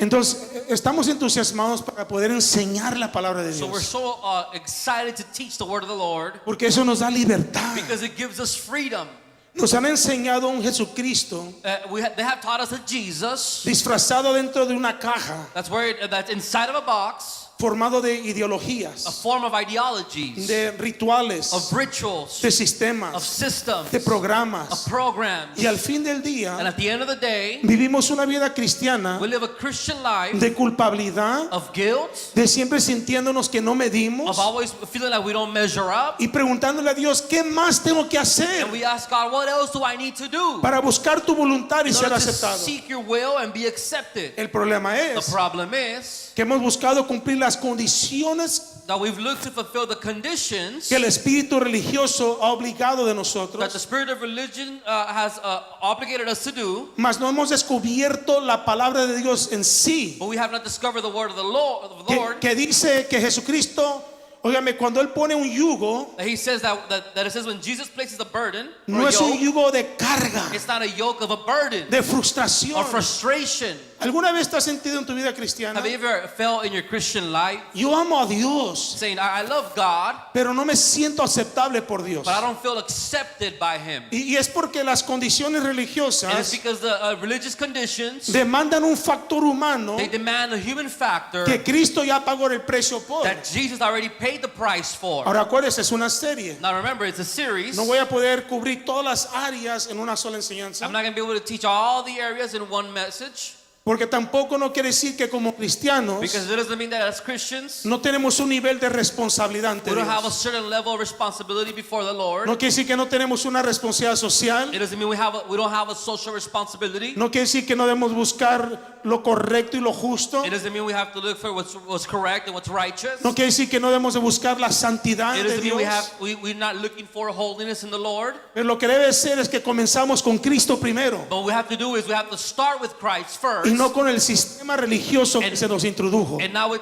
Entonces estamos entusiasmados para poder enseñar la palabra de So we're Dios, so excited to teach the word of the Lord porque eso nos da libertad. because it gives us freedom. Nos han enseñado un Jesucristo They have taught us that Jesus, disfrazado dentro de una caja, that's inside of a box, formado de a ideologías, form of ideologies, de rituales, of rituals, de of sistemas, systems, de of programas. programs. Y al fin del And día at the end of the day, vivimos una vida cristiana we live a Christian life de culpabilidad, of guilt, de siempre sintiéndonos que no medimos of always feeling like we don't measure up. y preguntándole a Dios, ¿qué más tengo que hacer And we ask God, what else do I need to do para buscar tu voluntad y in ser order to aceptado? seek your will and be accepted? El problema The es problem is que hemos buscado cumplir las condiciones that we've looked to fulfill the conditions que el espíritu religioso ha obligado de that the nosotros, spirit of religion has obligated us to do, mas no hemos descubierto la palabra de Dios en sí, but we have not discovered the word of the Lord, que dice que Jesucristo, óigame, cuando Él pone un yugo, that he says that it says when Jesus places a burden or no a es un yoke, yugo de carga, it's not a yoke of a burden de or frustración. frustration. ¿Alguna vez te has sentido en tu vida cristiana? Have you ever felt in your Christian life Yo amo a Dios, saying, I love God, pero no me siento aceptable por Dios. but I don't feel accepted by him? Y es porque las condiciones And it's religiosas because the religious conditions, demandan un factor humano they demand a human factor que Cristo ya pagó el precio por. that Jesus already paid the price for. Ahora acuérdese, es una serie. Now remember, it's a series. No voy a poder cubrir todas las áreas en una sola enseñanza, I'm not going to be able to teach all the areas in one message, porque tampoco no quiere decir que como cristianos because it doesn't mean that as Christians no tenemos un nivel de responsabilidad ante we don't have a Dios. certain level of responsibility before the Lord. No quiere decir que no tenemos una responsabilidad social. It doesn't mean we don't have a social responsibility. No quiere decir que no debemos buscar lo correcto y lo justo. It doesn't mean we have to look for what's correct and what's righteous. No quiere decir que no debemos de buscar la santidad It de doesn't mean Dios. we're not looking for holiness in the Lord. Pero lo que debe ser es que comenzamos con Cristo primero But what we have to do is we have to start with Christ first, y no con el sistema religioso que se nos introdujo. and now with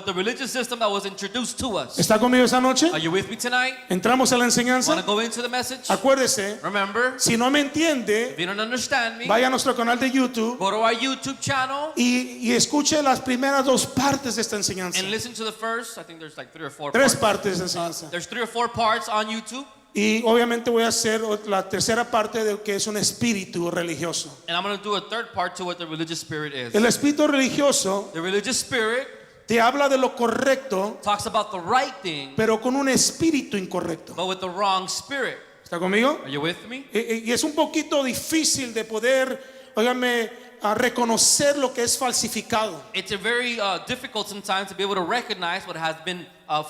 the religious system that was introduced to us. ¿Está conmigo esta noche? Are you with me tonight? Entramos a la Want to enseñanza. go into the message? Acuérdese, Remember, si no me entiende, if you don't understand me, vaya a nuestro canal de YouTube go to our YouTube channel y escuche las primeras dos partes de esta enseñanza. and listen to the first. I think there's like 3 or 4 Tres parts. partes de esta enseñanza. There's 3 or 4 parts on YouTube, Y obviamente voy a hacer la tercera parte de que es un espíritu religioso. and I'm going to do a third part to what the religious spirit is. El espíritu religioso The religious spirit te habla de lo correcto, talks about the right thing, pero con un espíritu incorrecto. but with the wrong spirit. ¿Está conmigo? Are you with me? Y es un poquito difícil de poder, óigame, a reconocer lo que es falsificado. It's a very difficult sometimes to be able to recognize what has been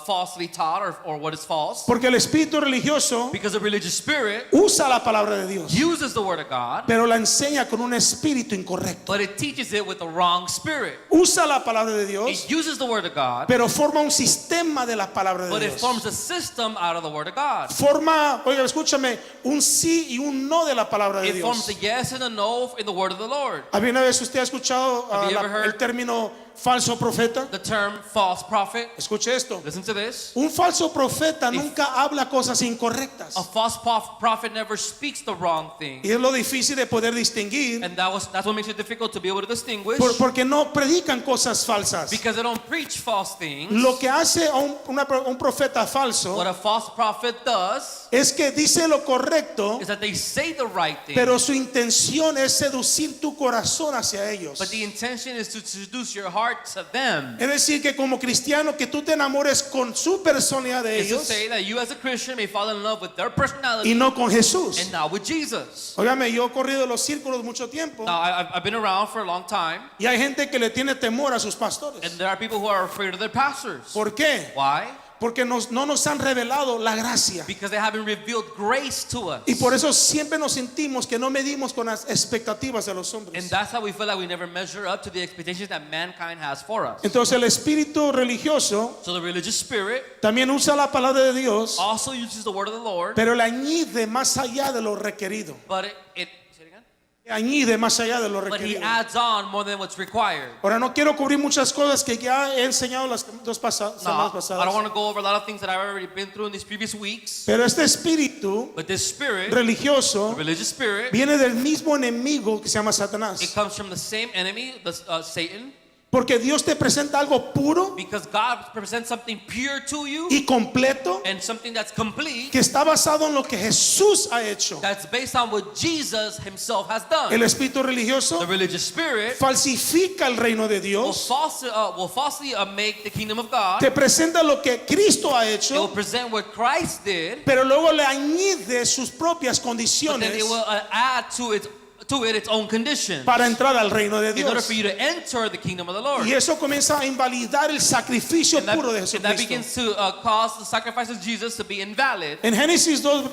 falsely taught or what is false, Porque el espíritu religioso because the religious spirit usa la palabra de Dios, uses the word of God, pero la enseña con un espíritu incorrecto. but it teaches it with the wrong spirit. Usa la palabra de Dios, It uses the word of God, pero forma un sistema de la palabra but de it Dios. forms a system out of the word of God. Forma, oiga, escúchame, un sí y un no de la palabra de It forms Dios. a yes and a no in the word of the Lord. ¿Alguna vez usted ha escuchado Have you ever heard el término falso profeta? The term false prophet. Escuche esto. Listen to this. Un falso profeta nunca habla cosas incorrectas. A false prophet never speaks the wrong thing. Y es lo difícil de poder distinguir And that's what makes it difficult to be able to distinguish, porque no predican cosas falsas. because they don't preach false things. Lo que hace a un profeta falso What a false prophet does es que dice lo correcto, is that they say the right thing, pero su intención es seducir tu corazón hacia ellos. but the intention is to seduce your heart to them. Es decir, que como cristiano que tú te enamores con su personalidad de Is to ellos say that you as a Christian may fall in love with their personality y no con Jesús. and not with Jesus. Óigame, yo he corrido los círculos mucho tiempo Now, I've been around for a long time, y hay gente que le tiene temor a sus pastores. and there are people who are afraid of their pastors. ¿Por qué? Why? Porque no nos han revelado la gracia. Because they haven't revealed grace to us. Y por eso siempre nos sentimos que no medimos con las expectativas de los And hombres. that's how we feel like we never measure up to the expectations that mankind has for us. Entonces el espíritu religioso So the religious spirit también usa la palabra de Dios, also uses the word of the Lord, pero le añade más allá de lo requerido. but it say it again? añade más allá de lo but he requerido. adds on more than what's required. Ahora no quiero cubrir muchas cosas que ya he enseñado las dos semanas No, I don't pasadas. want to go over a lot of things that I've already been through in these previous weeks. Pero este espíritu But this spirit, religioso the religious spirit, viene del mismo enemigo que se llama it Satanás. comes from the same enemy, Satan, Porque Dios te presenta algo puro because God presents something pure to you y completo and something that's complete, que está basado en lo que Jesús ha hecho. that's based on what Jesus himself has done. El espíritu religioso The religious spirit falsifica el reino de will Dios, falsely make the kingdom of God. te presenta lo que Cristo ha It will hecho, present what Christ did, pero luego le añade sus propias but then condiciones it will add to it its own conditions para entrar al reino de in order Dios. for you to enter the kingdom of the Lord. Y eso comienza a invalidar el sacrificio And that, puro de and that Jesucristo. begins to cause the sacrifice of Jesus to be invalid. En Génesis 2,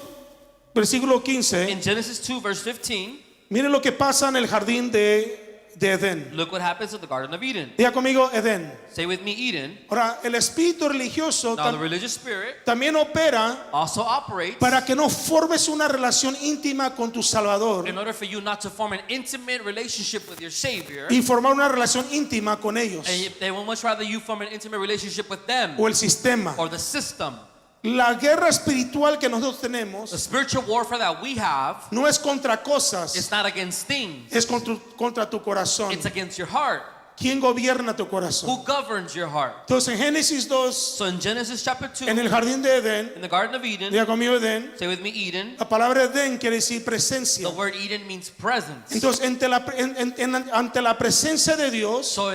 versículo 15, In Genesis 2, verse 15, miren lo que pasa en el jardín de Edén. look what happens in the Garden of Eden. Diga conmigo, Edén. Say with me, Eden. Ahora, el espíritu religioso Now the religious spirit también opera also operates para que no formes una relación íntima con tu Salvador in order for you not to form an intimate relationship with your Savior. y formar una relación íntima con ellos And they will much rather you form an intimate relationship with them o el sistema. or the system. La guerra espiritual que nosotros The tenemos spiritual warfare that we have no es contra is cosas, not against things. es contra tu corazón. It's against your heart. ¿Quién gobierna tu corazón? Who governs your heart? Entonces en Génesis 2, So in Genesis chapter 2, en el jardín de Edén, in the Garden of Eden, diga conmigo Edén, say with me, Eden. la palabra Edén quiere decir presencia. The word Eden means presence. Entonces ante la presencia de Dios So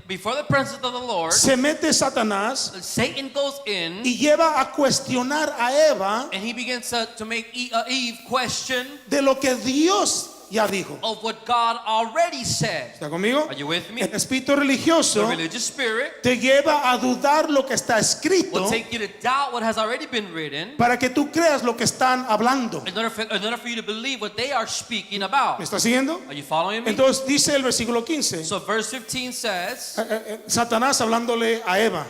before the presence of the Lord, se mete Satanás Satan goes in y lleva a cuestionar a Eva and he begins to make Eve question de lo que Dios ya dijo. of what God already said. ¿Está conmigo? Are you with me? El espíritu The religioso religious spirit te lleva a dudar lo que está escrito will take you to doubt what has already been written para que tú creas lo que están hablando. in order for you to believe what they are speaking about. ¿Me está siguiendo? Are you following me? Entonces dice el versículo 15, So verse 15 says, Satanás hablándole a Eva.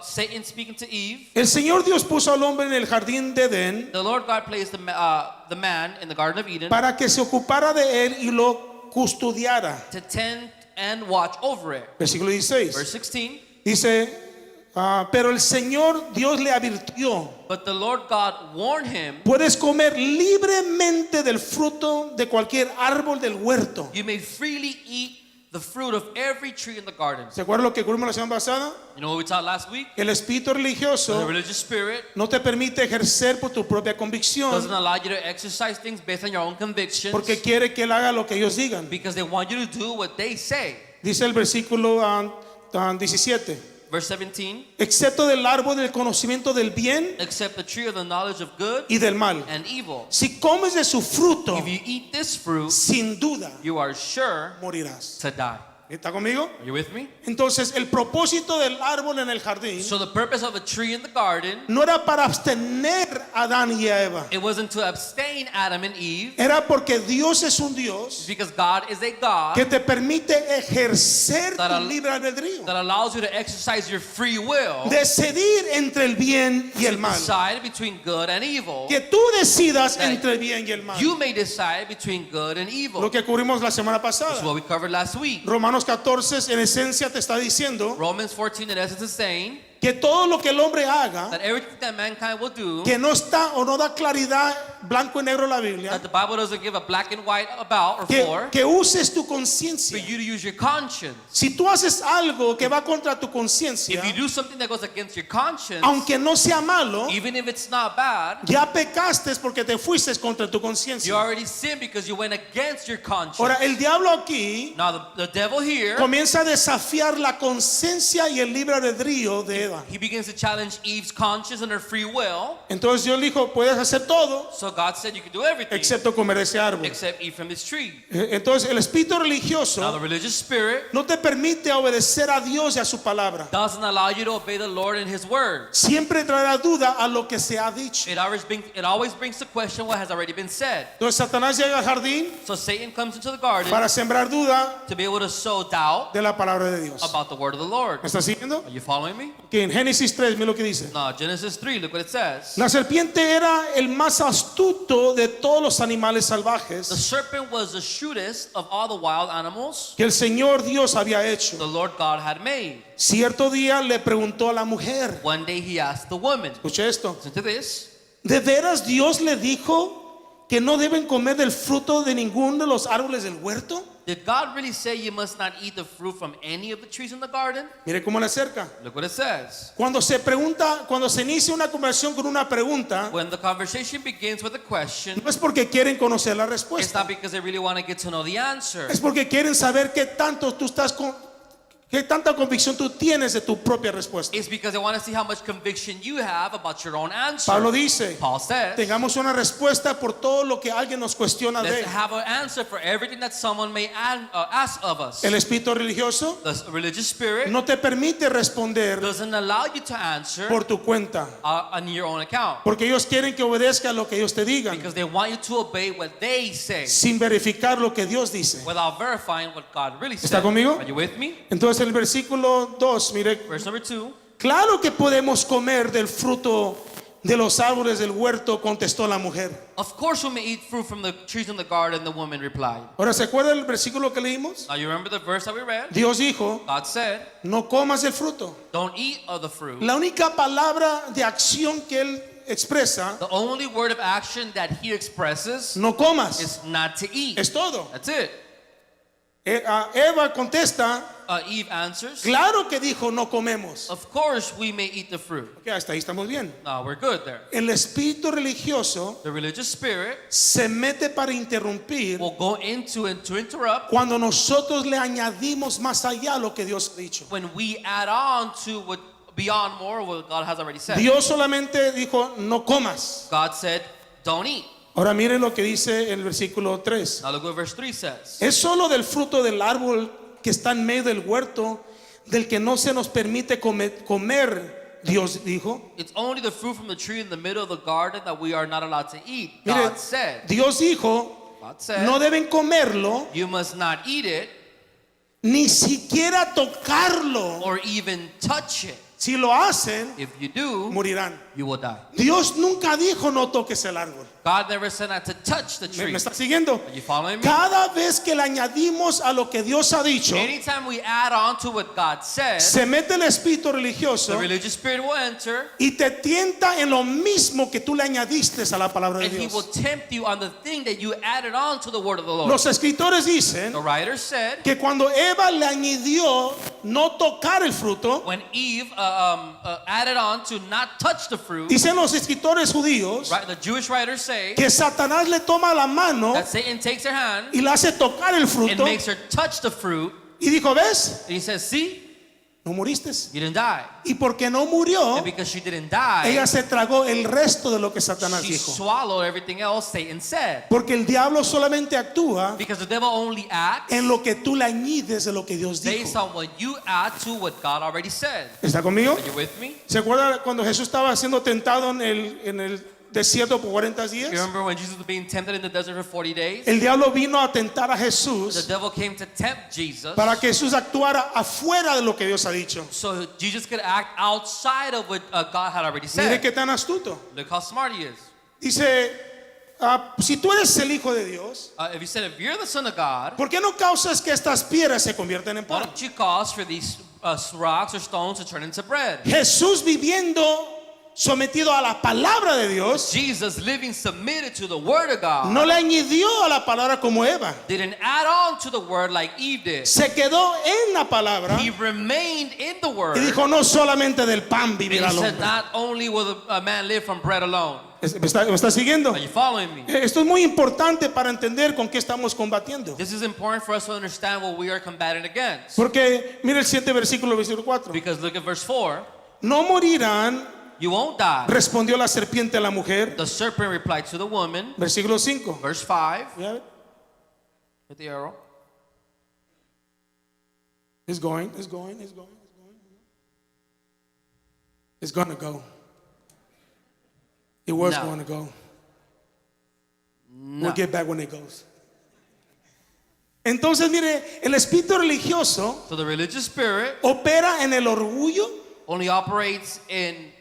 Satan speaking to Eve, El Señor Dios puso al hombre en el jardín de Edén the Lord God placed the man in the Garden of Eden para que se ocupara de él y lo custodiara. to tend and watch over it. Versículo 16. Verse 16, Dice, pero el Señor Dios le advirtió, but the Lord God warned him, puedes comer libremente del fruto de cualquier árbol del huerto. you may freely eat the fruit of every tree in the garden. ¿Se acuerdan lo que cubrimos la semana pasada? You know what we taught last week? El espíritu The religioso religious spirit no te permite ejercer por tu propia convicción doesn't allow you to exercise things based on your own convictions porque quiere que él haga lo que ellos digan. because they want you to do what they say. Dice el versículo 17. Verse 17, Excepto del árbol del conocimiento del bien except the tree of the knowledge of good y del mal. and evil. Si comes de su fruto, If you eat this fruit, sin duda you are sure morirás. to die. ¿Está conmigo? Are you with me? Entonces, el propósito del árbol en el jardín So the purpose of a tree in the garden, no era para abstener a Adán y a Eva. it wasn't to abstain Adam and Eve, Era porque Dios es un Dios because God is a God que te permite ejercer That tu al- libre albedrío. that allows you to exercise your free will, Decidir entre el bien y el mal. decide between good and evil. Que tú decidas That entre el bien y el mal. You may decide between good and evil. Lo que cubrimos la semana That's pasada. what we covered last week. Romanos 14 en esencia te está diciendo Romans 14 in essence is saying que todo lo que el hombre haga that everything that mankind will do, que no está o no da claridad blanco y negro en la Biblia, that the Bible doesn't give a black and white about or que, for, que uses tu for conciencia. you to use your conscience. Si tú haces algo que va contra tu conciencia, If you do something that goes against your conscience, aunque no sea malo, even if it's not bad, ya pecaste porque te fuiste contra tu you conciencia. already sinned because you went against your conscience. Ahora, el diablo aquí Now the devil here, comienza a desafiar la conciencia y el libre albedrío de Eva. he begins to challenge Eve's conscience and her free will. Entonces Dios dijo, puedes hacer todo So God said you can do everything excepto comer ese árbol. except eat from this tree. Entonces el espíritu Now the religioso religious spirit no te permite obedecer a Dios y a su palabra. doesn't allow you to obey the Lord and His word. Siempre traerá duda a lo que se ha dicho. It always brings to question what has already been said. Entonces Satanás llega al jardín So Satan comes into the garden para sembrar duda to be able to sow doubt de la palabra de Dios. about the word of the Lord. ¿Me está siguiendo? Are you following me? Que en Génesis 3, mira lo que dice. No, Genesis 3, look what it says. La serpiente era el más astuto astuto de todos los animales The salvajes serpent was the shrewdest of all the wild animals que el Señor Dios había the hecho. Lord God had made. Cierto día le preguntó a la mujer, One day he asked the woman, escuche esto, listen to this, ¿de veras Dios le dijo que no deben comer del fruto de ninguno de los árboles del huerto? did God really say you must not eat the fruit from any of the trees in the garden? Mire cómo le acerca. Look what it says. Cuando se inicia una conversación con una pregunta, When the conversation begins with a question, no es porque quieren conocer la it's respuesta, not because they really want to get to know the answer. es porque quieren saber qué tanta convicción tú tienes de tu propia respuesta. It's because they want to see how much conviction you have about your own answer. Pablo dice, Paul says, tengamos una respuesta por todo lo que alguien nos cuestiona let's de. have an answer for everything that someone may ask of us. El espíritu religioso The religious spirit no te permite responder doesn't allow you to answer por tu cuenta, on your own account, porque ellos quieren que obedezca lo que ellos te digan, because they want you to obey what they say sin verificar lo que Dios dice. without verifying what God really said. ¿Está conmigo? Are you with me? Entonces el versículo 2, mire, Verse number 2. claro que podemos comer del fruto de los árboles del huerto, contestó la mujer. Of course we may eat fruit from the trees in the garden, the woman replied. Ahora, ¿se acuerda el versículo que leímos? Now you remember the verse that we read? Dios dijo, God said, no comas el fruto. don't eat of the fruit. La única palabra de acción que él expresa, The only word of action that he expresses no comas, is not to eat. es todo. That's it. Eva contesta, Eve answers, claro que dijo no comemos. of course we may eat the fruit. Ok, hasta ahí estamos bien. No, we're good there. El espíritu religioso The religious spirit se mete para interrumpir will go into and to interrupt cuando nosotros le añadimos más allá lo que Dios ha dicho. when we add on to what beyond more what God has already said. Dios solamente dijo no comas. God said, don't eat. Ahora miren lo que dice el versículo 3. Now look what verse 3 says. Es solo del fruto del árbol que está en medio del huerto del que no se nos permite comer, Dios dijo. It's only the fruit from the tree in the middle of the garden that we are not allowed to eat. Mire, God said, Dios dijo, no deben comerlo, you must not eat it ni siquiera tocarlo. or even touch it. Si lo hacen, If you do, morirán. you will die. Dios nunca dijo no toques el árbol. God never said not to touch the ¿Me tree. está siguiendo? Are you following me? Cada vez que le añadimos a lo que Dios ha dicho, Anytime we add on to what God said, se mete el espíritu the religioso religious spirit will enter y te tienta en lo mismo que tú le añadiste a la palabra de and he will Dios. tempt you on the thing that you added on to the word of the Lord. Los escritores dicen The writer said que cuando Eva le añadió no tocar el fruto, when Eve added on to not touch the fruit, dicen los escritores judíos right, the Jewish writers say que Satanás le toma la mano that Satan takes her hand y la hace tocar el and fruto makes her touch the fruit, y dijo, ¿ves? and he says, see, No muriste. you didn't die. Y porque no murió, And because she didn't die, ella se tragó el resto de lo que Satanás she dijo. swallowed everything else Satan said. Porque el diablo solamente actúa Because the devil only acts en lo que tú le añades de lo que Dios based dijo. on what you add to what God already said. ¿Está conmigo? Are you with me? ¿Se acuerda cuando Jesús estaba siendo tentado en el desierto por 40 You días? remember when Jesus was being tempted in the desert for 40 days? El diablo vino a tentar a The Jesús devil came to tempt Jesus para que Jesús actuara afuera de lo que Dios ha dicho. so Jesus could act outside of what God had already Mire said. qué tan astuto. Look how smart he is. Dice, si tú eres el Hijo de Dios, If he said, if you're the son of God, ¿por qué no causas que estas piedras se conviertan en why pan? don't you cause for these rocks or stones to turn into bread? Jesús viviendo sometido a la palabra de Dios, Jesus, living submitted to the word of God, no le añadió a la palabra como Eva. didn't add on to the word like Eve did. Se quedó en la palabra He remained in the word. y dijo, no solamente del pan And vivirá he el said, hombre. not only will a man live from bread alone. ¿Me está siguiendo? Are you following me? Esto es muy importante para entender con qué estamos combatiendo. This is important for us to understand what we are combating against. Porque mira el 7 versículo 4. Because look at verse 4. No morirán, You won't die. respondió la serpiente a la mujer. The serpent replied to the woman. Versículo 5. Verse 5. ¿Ya ve? With the arrow. It's going. It's going to go. It was No. going to go. No. We'll get back when it goes. Entonces, mire, el espíritu religioso So the religious spirit opera en el orgullo, only operates in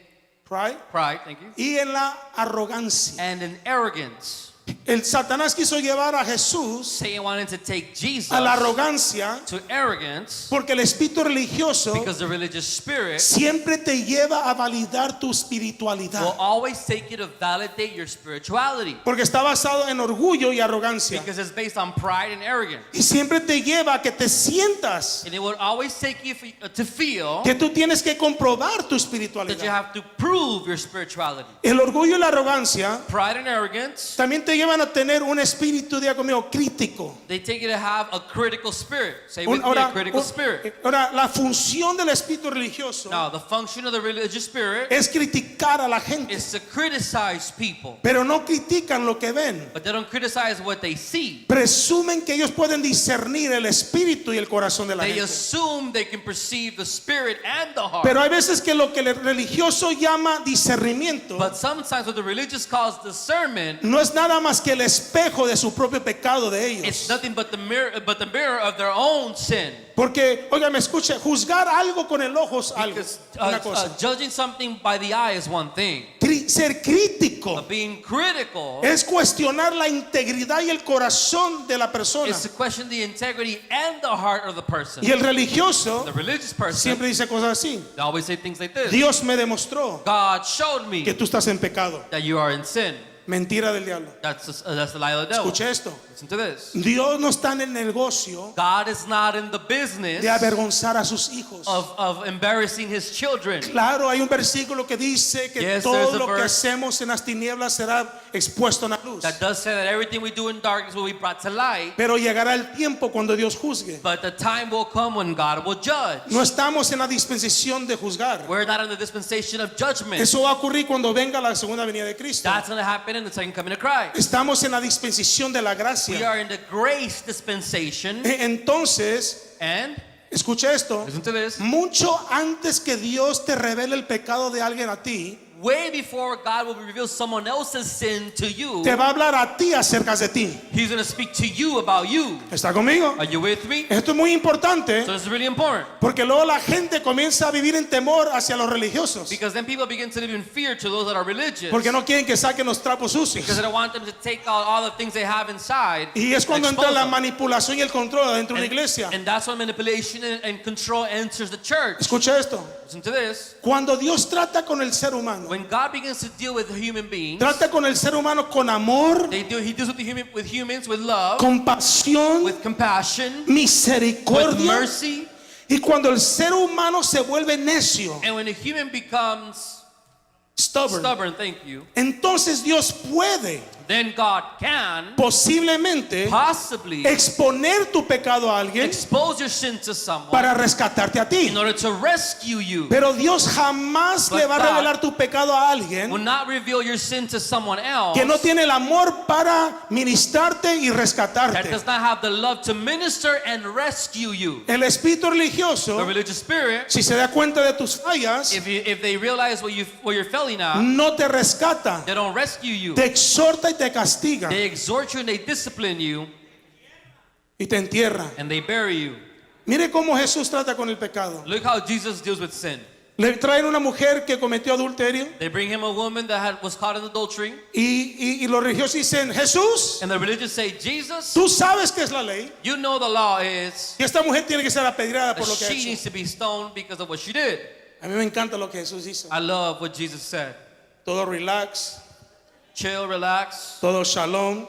Pride. Pride, thank you. Y en la arrogancia. And in arrogance. El Satanás quiso llevar a Jesús Satan wanted to take Jesus a la arrogancia to arrogance porque el espíritu religioso because the religious spirit siempre te lleva a validar tu will espiritualidad. always take you to validate your spirituality Porque está basado en orgullo y arrogancia. because it's based on pride and arrogance. Y siempre te lleva a que te sientas And it will always take you to feel que tú tienes que comprobar tu that you espiritualidad. have to prove your spirituality. El orgullo y la arrogancia Pride and arrogance, también te llevan a tener un espíritu, diga conmigo, crítico. they take you to have a critical spirit. Say with me, a critical spirit. Ahora, la función del espíritu religioso Now, the function of the religious spirit es criticar a la gente, is to criticize people, pero no critican lo que ven. but they don't criticize what they see. Presumen que ellos pueden discernir el espíritu y el corazón de la They gente. assume they can perceive the spirit and the heart. Pero hay veces que lo que el religioso llama discernimiento But sometimes what the religious calls discernment, no es nada más que el espejo de su propio pecado de it's ellos. nothing but the mirror of their own sin. Porque, oiga, me escuche, juzgar algo con el ojo es algo, Because una cosa. judging something by the eye is one thing. Ser crítico But being critical es cuestionar la integridad y el corazón de la persona. is to question the integrity and the heart of the person. Y el religioso The religious person, siempre dice cosas así. they always say things like this. Dios me demostró God showed me que tú estás en pecado. that you are in sin. Mentira del diablo. That's the lie of the devil. Escuche esto. Listen to this. Dios no está en el negocio God is not in the business de avergonzar a sus hijos. of embarrassing his children. Claro, hay un versículo que dice que Yes, todo there's a lo que verse hacemos en las tinieblas será expuesto en la luz. That does say that everything we do in darkness will be brought to light, Pero llegará el tiempo cuando Dios juzgue. but the time will come when God will judge. No estamos en la dispensación de juzgar. We're not in the dispensation of judgment. Eso va a ocurrir cuando venga la segunda venida de Cristo. That's going to happen in the second coming of Christ. Estamos en la dispensación de la We gracia. are in the grace dispensation, Entonces, and escuche esto. listen to this. Mucho antes que Dios te revele el pecado de alguien a ti, Way before God will reveal someone else's sin to you, te va a hablar a ti acerca de ti. He's going to speak to you about you. ¿Está conmigo? Are you with me? Esto es muy importante So it's really important porque luego la gente comienza a vivir en temor hacia los religiosos because then people begin to live in fear to those that are religious porque no quieren que saquen los trapos because sucios. they don't want them to take out all the things they have inside. Y es cuando and entra expose la them. manipulación y el control dentro de una iglesia. And that's when manipulation and control enters the church. Escucha esto. Listen to this. Cuando Dios trata con el ser humano, When God begins to deal with human beings, trata con el ser humano con amor, He deals with humans with love, compasión, with compassion, with misericordia. mercy. Y cuando el ser humano se vuelve necio, And when a human becomes stubborn, thank you, entonces Dios puede then God can posiblemente possibly exponer tu pecado a alguien expose your sin to someone para rescatarte a ti. in order to rescue you. Pero Dios jamás But le va a God revelar tu pecado a alguien Will not reveal your sin to someone else que no tiene el amor para ministrarte y that rescatarte. does not have the love to minister and rescue you. El espíritu The religioso, religious spirit, si se da cuenta de tus fallas, if they realize what you're failing at, no te rescata, they don't rescue you. te exhorta y te castiga They exhort you and they discipline you y te entierra. and they bury you. Mire cómo Jesús trata con el pecado. Look how Jesus deals with sin. Le traen una mujer que cometió adulterio They bring him a woman that was caught in adultery, y los religiosos dicen, Jesús, and the religious say, Jesus, tú sabes que es la ley you know the law is y esta mujer tiene que ser apedreada that por lo que ha she hecho. needs to be stoned because of what she did. A mí me encanta lo que Jesús dice. I love what Jesus said. Todo relax, Chill, relax, todo shalom,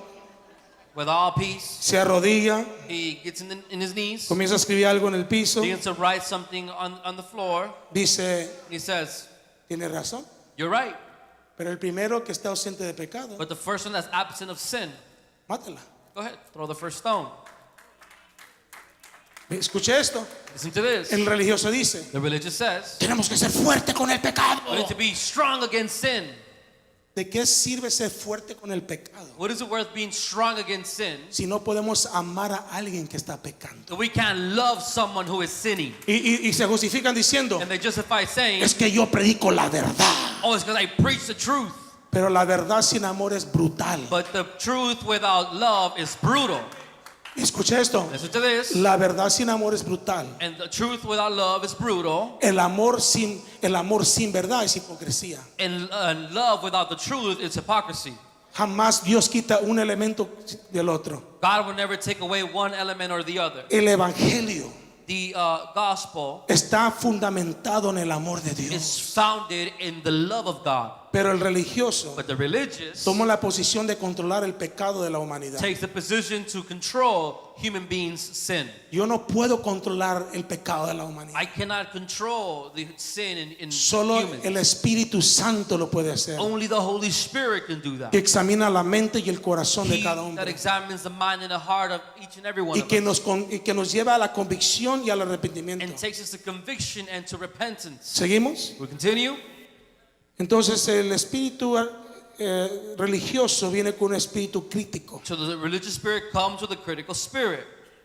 with all peace. se arrodilla, He gets in his knees, comienza a escribir algo en el piso, begins to write something on the floor. dice, He says, tiene razón, you're right, pero el primero que está ausente de pecado, but the first one that's absent of sin, mátala. go ahead, throw the first stone. Escuche esto, Listen to this. el religioso dice, The religious says, tenemos que ser fuerte con el pecado. we need to be strong against sin. ¿De qué sirve ser fuerte con el pecado What is it worth being strong against sin si no podemos amar a alguien que está pecando? if we can't love someone who is sinning? Y se justifican diciendo, And they justify saying, es que yo predico la verdad, oh, it's because I preach the truth. pero la verdad sin amor es brutal. But the truth without love is brutal. Escucha esto. Listen to this. La verdad sin amor es brutal. And the truth without love is brutal. El amor sin verdad es hipocresía. And love without the truth is hypocrisy. Jamás Dios quita un elemento del otro. God will never take away one element or the other. El evangelio The gospel está fundamentado en el amor de is Dios. founded in the love of God. Pero el religioso But the religious toma la posición de controlar el pecado de la humanidad. takes the position to control human beings' sin. Yo no puedo controlar el pecado de la humanidad. I cannot control the sin in Solo el humans. Espíritu Santo lo puede hacer. Only the Holy Spirit can do that. Que examina la mente y el corazón de He cada that hombre. examines the mind and the heart of each and every one Y of que us. y que nos lleva a la convicción y al arrepentimiento. And takes us to conviction and to repentance. ¿Seguimos? We continue. Entonces el espíritu religioso viene con un espíritu crítico. So the religious spirit comes with a critical spirit.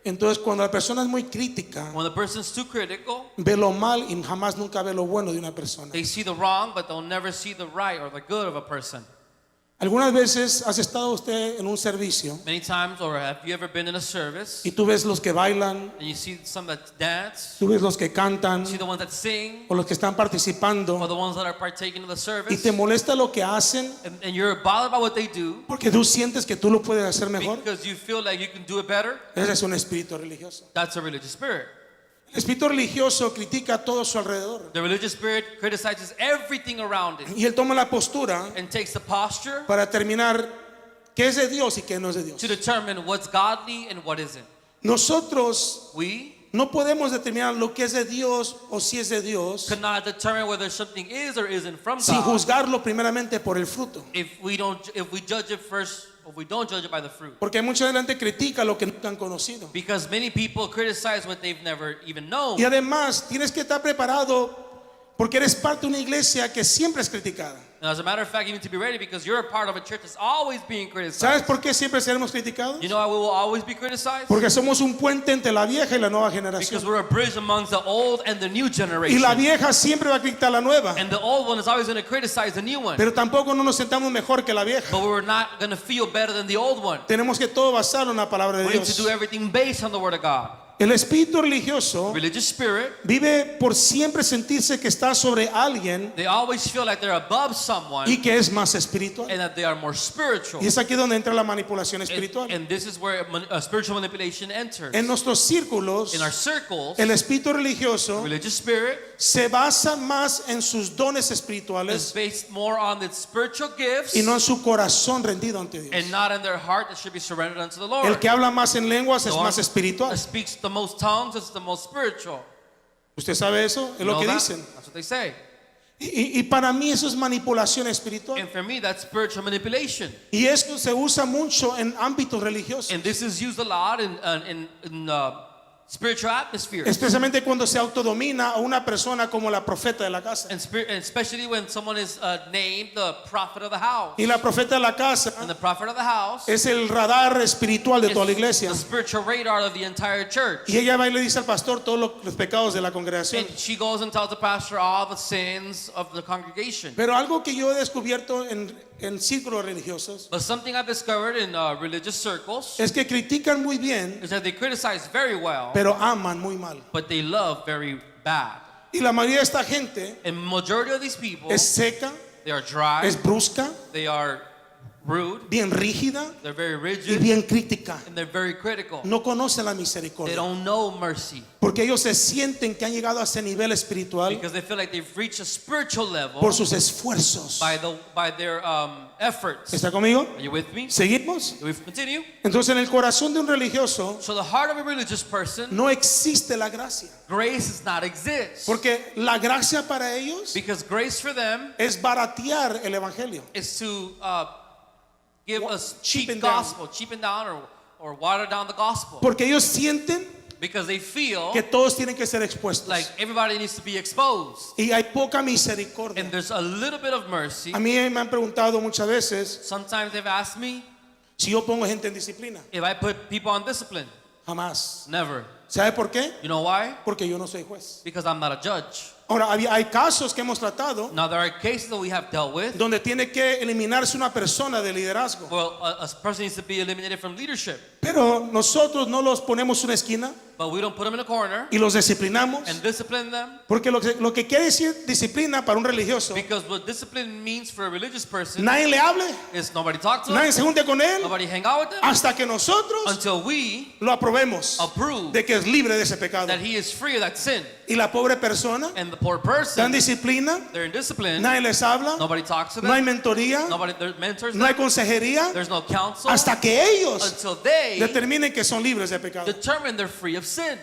Entonces cuando la persona es muy crítica, When the person's too critical, ve lo mal y jamás nunca ve lo bueno de una persona. they see the wrong, but they'll never see the right or the good of a person. Algunas veces has estado usted en un servicio Many times, or have you ever been in a service y tú ves los que bailan, and you see some that dance, tú ves los que cantan you see the ones that sing, o los que están or participando the ones that are partaking of the y service, te molesta lo que hacen and you're bothered by what they do porque tú sientes que tú lo puedes hacer mejor. because you feel like you can do it better. Ese es un espíritu religioso. That's a religious spirit. El espíritu religioso critica todo a su alrededor The religious spirit criticizes everything around it y él toma la postura and takes the posture para determinar qué es de Dios y qué no es de Dios. to determine what's godly and what isn't. Nosotros We no podemos determinar lo que es de Dios o si es de Dios cannot determine whether something is or isn't from sin God juzgarlo primeramente por el fruto. if we judge it first, or we don't judge it by the fruit. Porque mucha gente critica lo que nunca han conocido. Because many people criticize what they've never even known. Y además tienes que estar preparado porque eres parte de una iglesia que siempre es criticada. And as a matter of fact, you need to be ready because you're a part of a church that's always being criticized. ¿Sabes por qué siempre seremos criticados? You know why we will always be criticized? Porque somos un puente entre la vieja y la nueva Because generación. we're a bridge amongst the old and the new Y generation. la vieja siempre va a criticar la nueva. And the old one is always going to criticize the new one. Pero tampoco no nos sentamos mejor que la vieja. But we're not going to feel better than the old one. Tenemos que todo basarlo en la palabra de We need to Dios. do everything based on the word of God. El espíritu religioso Religious spirit, vive por siempre sentirse que está sobre alguien they always feel like they're above someone y que es más espiritual. and that they are more spiritual. Y es aquí donde entra la manipulación And, espiritual. and this is where spiritual manipulation enters. En nuestros círculos, In our circles, el espíritu religioso religious spirit se basa más en sus dones is espirituales based more on its spiritual gifts y no en su corazón rendido ante Dios. and not in their heart that should be surrendered unto the Lord. El que habla más en lenguas es The one más espiritual. that speaks the most tongues is the most spiritual. ¿Usted sabe eso? Es You lo know que that? dicen. That's what they say. Y para mí eso es manipulación espiritual. And for me, that's spiritual manipulation. Y esto se usa mucho en ámbitos religiosos. And this is used a lot in spiritual atmospheres. Especialmente cuando se autodomina a una persona como la profeta de la casa. And especially when someone is named the prophet of the house. Y la profeta de la casa And the prophet of the house es el radar espiritual de toda la is iglesia. the spiritual radar of the entire church. Y ella va y le dice al pastor todos los pecados de la congregación. And she goes and tells the pastor all the sins of the congregation. Pero algo que yo he descubierto en círculos religiosos But something I've discovered in religious circles es que critican muy bien, is that they criticize very well, pero aman muy mal. but they love very bad. Y la mayoría de esta gente And majority of these people, es seca, they are dry, es brusca, they are rude, bien rígida they're very y rigid, bien crítica. and they're very critical. No conocen la They misericordia. don't know mercy Porque ellos se sienten que han llegado a ese nivel espiritual because they feel like they've reached a spiritual level por sus esfuerzos. by their efforts. ¿Está conmigo? Are you with me? ¿Seguimos? Do we continue? Entonces en el corazón de un religioso So the heart of a religious person, no existe la gracia. grace does not exist. Porque la gracia para ellos Because grace for them es baratear el evangelio. is to give us Cheapen cheap down. gospel, cheapen down or water down the gospel. Porque ellos sienten Because they feel que todos tienen que ser expuestos. like everybody needs to be exposed. Y hay poca misericordia. And there's a little bit of mercy. A mí me han preguntado muchas veces Sometimes they've asked me si yo pongo gente en disciplina. if I put people on discipline. Jamás. Never. ¿Sabe por qué? You know why? Porque yo no soy juez. Because I'm not a judge. Ahora, hay casos que hemos tratado Now, there are cases that we have dealt with. donde tiene que eliminarse una persona de liderazgo. Well, a person needs to be eliminated from leadership, Pero nosotros no los ponemos en una esquina but we don't put them in a corner y los disciplinamos. and discipline them, Porque lo que quiere decir disciplina para un religioso, because what discipline means for a religious person nadie le hable, is nobody talk to nadie them, se junte con él, nobody hang out with them, hasta que nosotros until we lo aprobemos approve de que es libre de ese pecado. that he is free of that sin. Y la pobre persona And the poor está en person, disciplina, they're in discipline, nadie les habla, nobody talks to no hay them, mentoría, nobody there mentors no hay them, consejería, there's no counsel, hasta que ellos until they determinen que son libres de pecado. determine they're free of sin.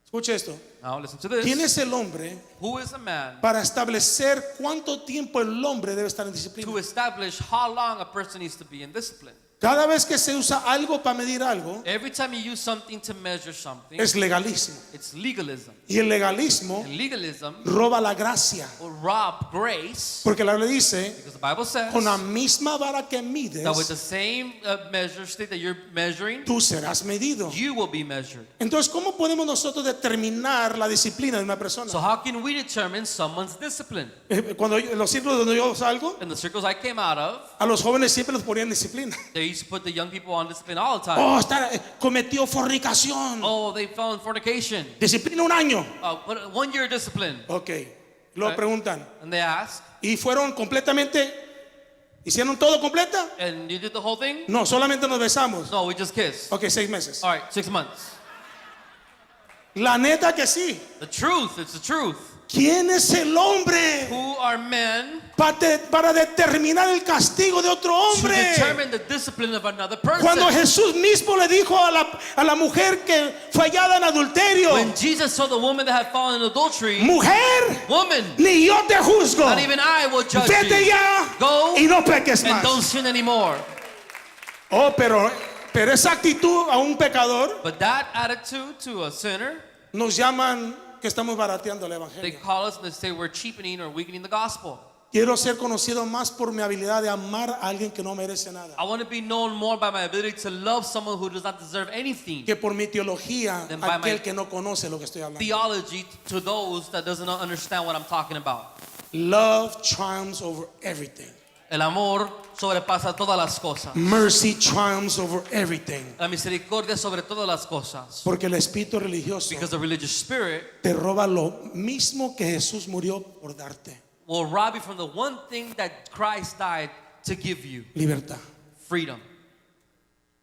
Escuche esto. Now listen to ¿Quién this. es el hombre Who is a man para establecer cuánto tiempo el hombre debe estar en to disciplina? establish how long a person needs to be in discipline? Cada vez que se usa algo para medir algo, Every time you use something to measure something, es legalismo. it's legalism. Y el legalismo And legalism roba la gracia. will rob grace, Porque la Biblia dice, because the Bible says con la misma vara que mides, that with the same measure stick that you're measuring, tú serás medido. you will be measured. Entonces, ¿cómo podemos nosotros determinar la disciplina de una persona? So how can we determine someone's discipline? Cuando en los círculos donde yo salgo, In the circles I came out of, a los jóvenes siempre los ponían en disciplina. they used to put the young people on discipline all the time. Oh, cometió fornicación. Oh, they fell in fornication. Disciplina un año. But 1 year discipline. Ok. Lo preguntan. And they ask, ¿Y fueron completamente, hicieron todo completa? and you did the whole thing? No, solamente nos besamos. No, we just kissed. Ok, 6 meses. All right, 6 months. La neta que sí. The truth, it's the truth. ¿Quién es el hombre Who are men para determinar el castigo de otro to hombre? determine the discipline of another person? Cuando Jesús mismo le dijo a la mujer que fue hallada en adulterio, When Jesus saw the woman that had fallen in adultery, mujer, woman, ni yo te juzgo. not even I will judge Vete you. ya Go y no peques and don't más. sin anymore. Oh, pero esa actitud a un pecador But that attitude to a sinner, nos llaman que estamos barateando el they evangelio. call us and they say we're cheapening or weakening the gospel. Quiero ser conocido más por mi habilidad de amar a alguien que no merece nada, I want to be known more by my ability to love someone who does not deserve anything. que por mi teología Then by aquel my que no conoce lo que estoy hablando. Theology to those that doesn't understand what I'm talking about. Love triumphs over everything. El amor sobrepasa todas las cosas. Mercy triumphs over everything. La misericordia sobre todas las cosas. Porque el espíritu religioso Because the religious spirit te roba lo mismo que Jesús murió por darte: will rob you from the one thing that Christ died to give you, libertad. freedom.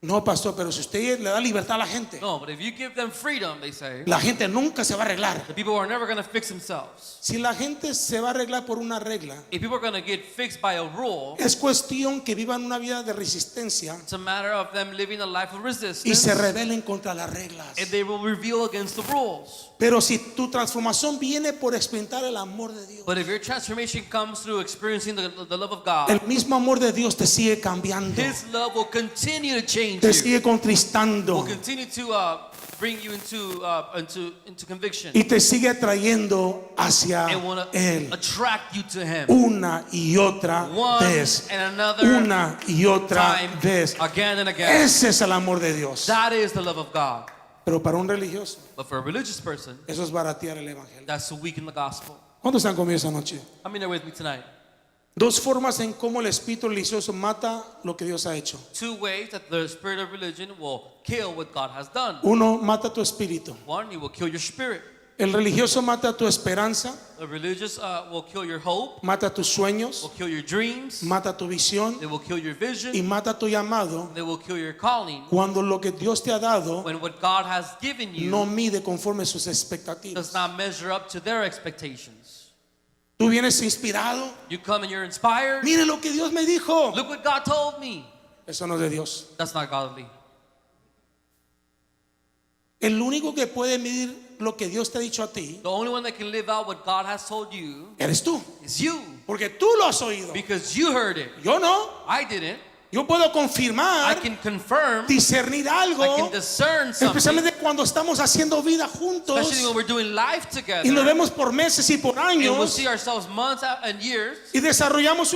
No, pastor, pero si usted le da libertad a la gente, No, but if you give them freedom, they say, la gente nunca se va a arreglar. the people are never going to fix themselves. Si la gente se va a arreglar por una regla, If people are going to get fixed by a rule, es cuestión que vivan una vida de resistencia it's a matter of them living a life of y resistance, se rebelen contra las reglas. and they will reveal against the rules. Pero si tu transformación viene por experimentar el amor de Dios, But if your transformation comes through experiencing the love of God, el mismo amor de Dios te sigue cambiando, His love will continue to change te you, sigue contristando will continue to bring you into conviction. y te sigue trayendo hacia It will Él attract you to Him. una y otra One vez, and another una y otra time, vez. again and again. Ese es el amor de Dios. That is the love of God. Pero para un religioso, But for a religious person, eso es baratear el evangelio. that's to weaken the gospel. ¿Cuántos están conmigo esa noche? How many are with me tonight? Dos formas en cómo el espíritu religioso mata lo que Dios ha hecho. Two ways that the spirit of religion will kill what God has done. Uno, mata tu espíritu. One, it will kill your spirit. El religioso mata tu esperanza, The religious will kill your hope, mata tus sueños, will kill your dreams, mata tu visión they will kill your vision, y mata tu llamado they will kill your calling. cuando lo que Dios te ha dado When what God has given you no mide conforme sus does expectativas. not measure up to their expectations. Tú vienes inspirado. You come and you're inspired. Mire lo que Dios me dijo. Look what God told me. Eso no es de Dios. That's not godly. El único que puede medir lo que Dios te ha dicho a ti The only one that can live out what God has told you eres tú. is you, Porque tú lo has oído. because you heard it. Yo no. I didn't. Yo puedo I confirmar, can confirm, discernir I can algo, discern something, especialmente cuando estamos haciendo vida juntos especially when we're doing life together, y nos vemos por meses y por and we'll años see ourselves months and years, y desarrollamos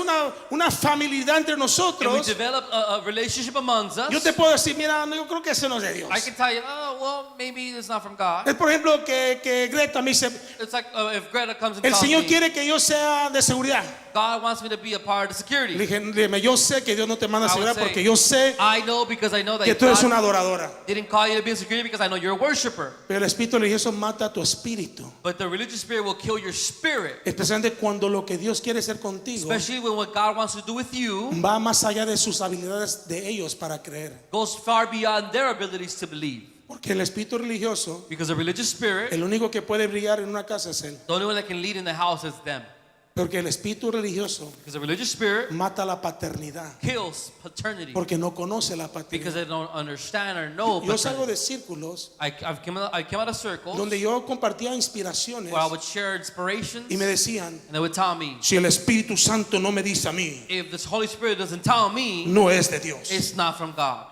una familiaridad entre and we nosotros. develop a relationship amongst us. Yo te puedo decir, mira, no, yo creo que eso no es de Dios. I can tell you, oh, well, maybe it's not from God. Es por ejemplo que Greta me dice, It's like if Greta comes and el tells Señor me, quiere que yo sea de seguridad. God wants me to be a part of the security. Le dije, yo sé que Dios no te manda a I would seguridad say, porque yo sé I know because I know that que tú eres una God adoradora. didn't call you to be in security because I know you're a worshiper. Pero el espíritu religioso mata tu espíritu. But the religious spirit will kill your spirit, Especialmente cuando lo que Dios quiere hacer contigo especially when what God wants to do with you va más allá de sus habilidades de ellos para creer. goes far beyond their abilities to believe. Porque el espíritu religioso, Because the religious spirit, el único que puede brillar en una casa es él. the only one that can lead in the house is them. Porque el espíritu religioso Because the religious spirit mata la paternidad. kills paternity Porque no conoce la because paternidad. they don't understand or know Yo salgo paternity. de círculos I came out of circles donde yo compartía inspiraciones where I would share inspirations y me and decían, they would tell me, si el Espíritu Santo no me dice a mí, if this Holy Spirit doesn't tell me, no es de Dios. it's not from God.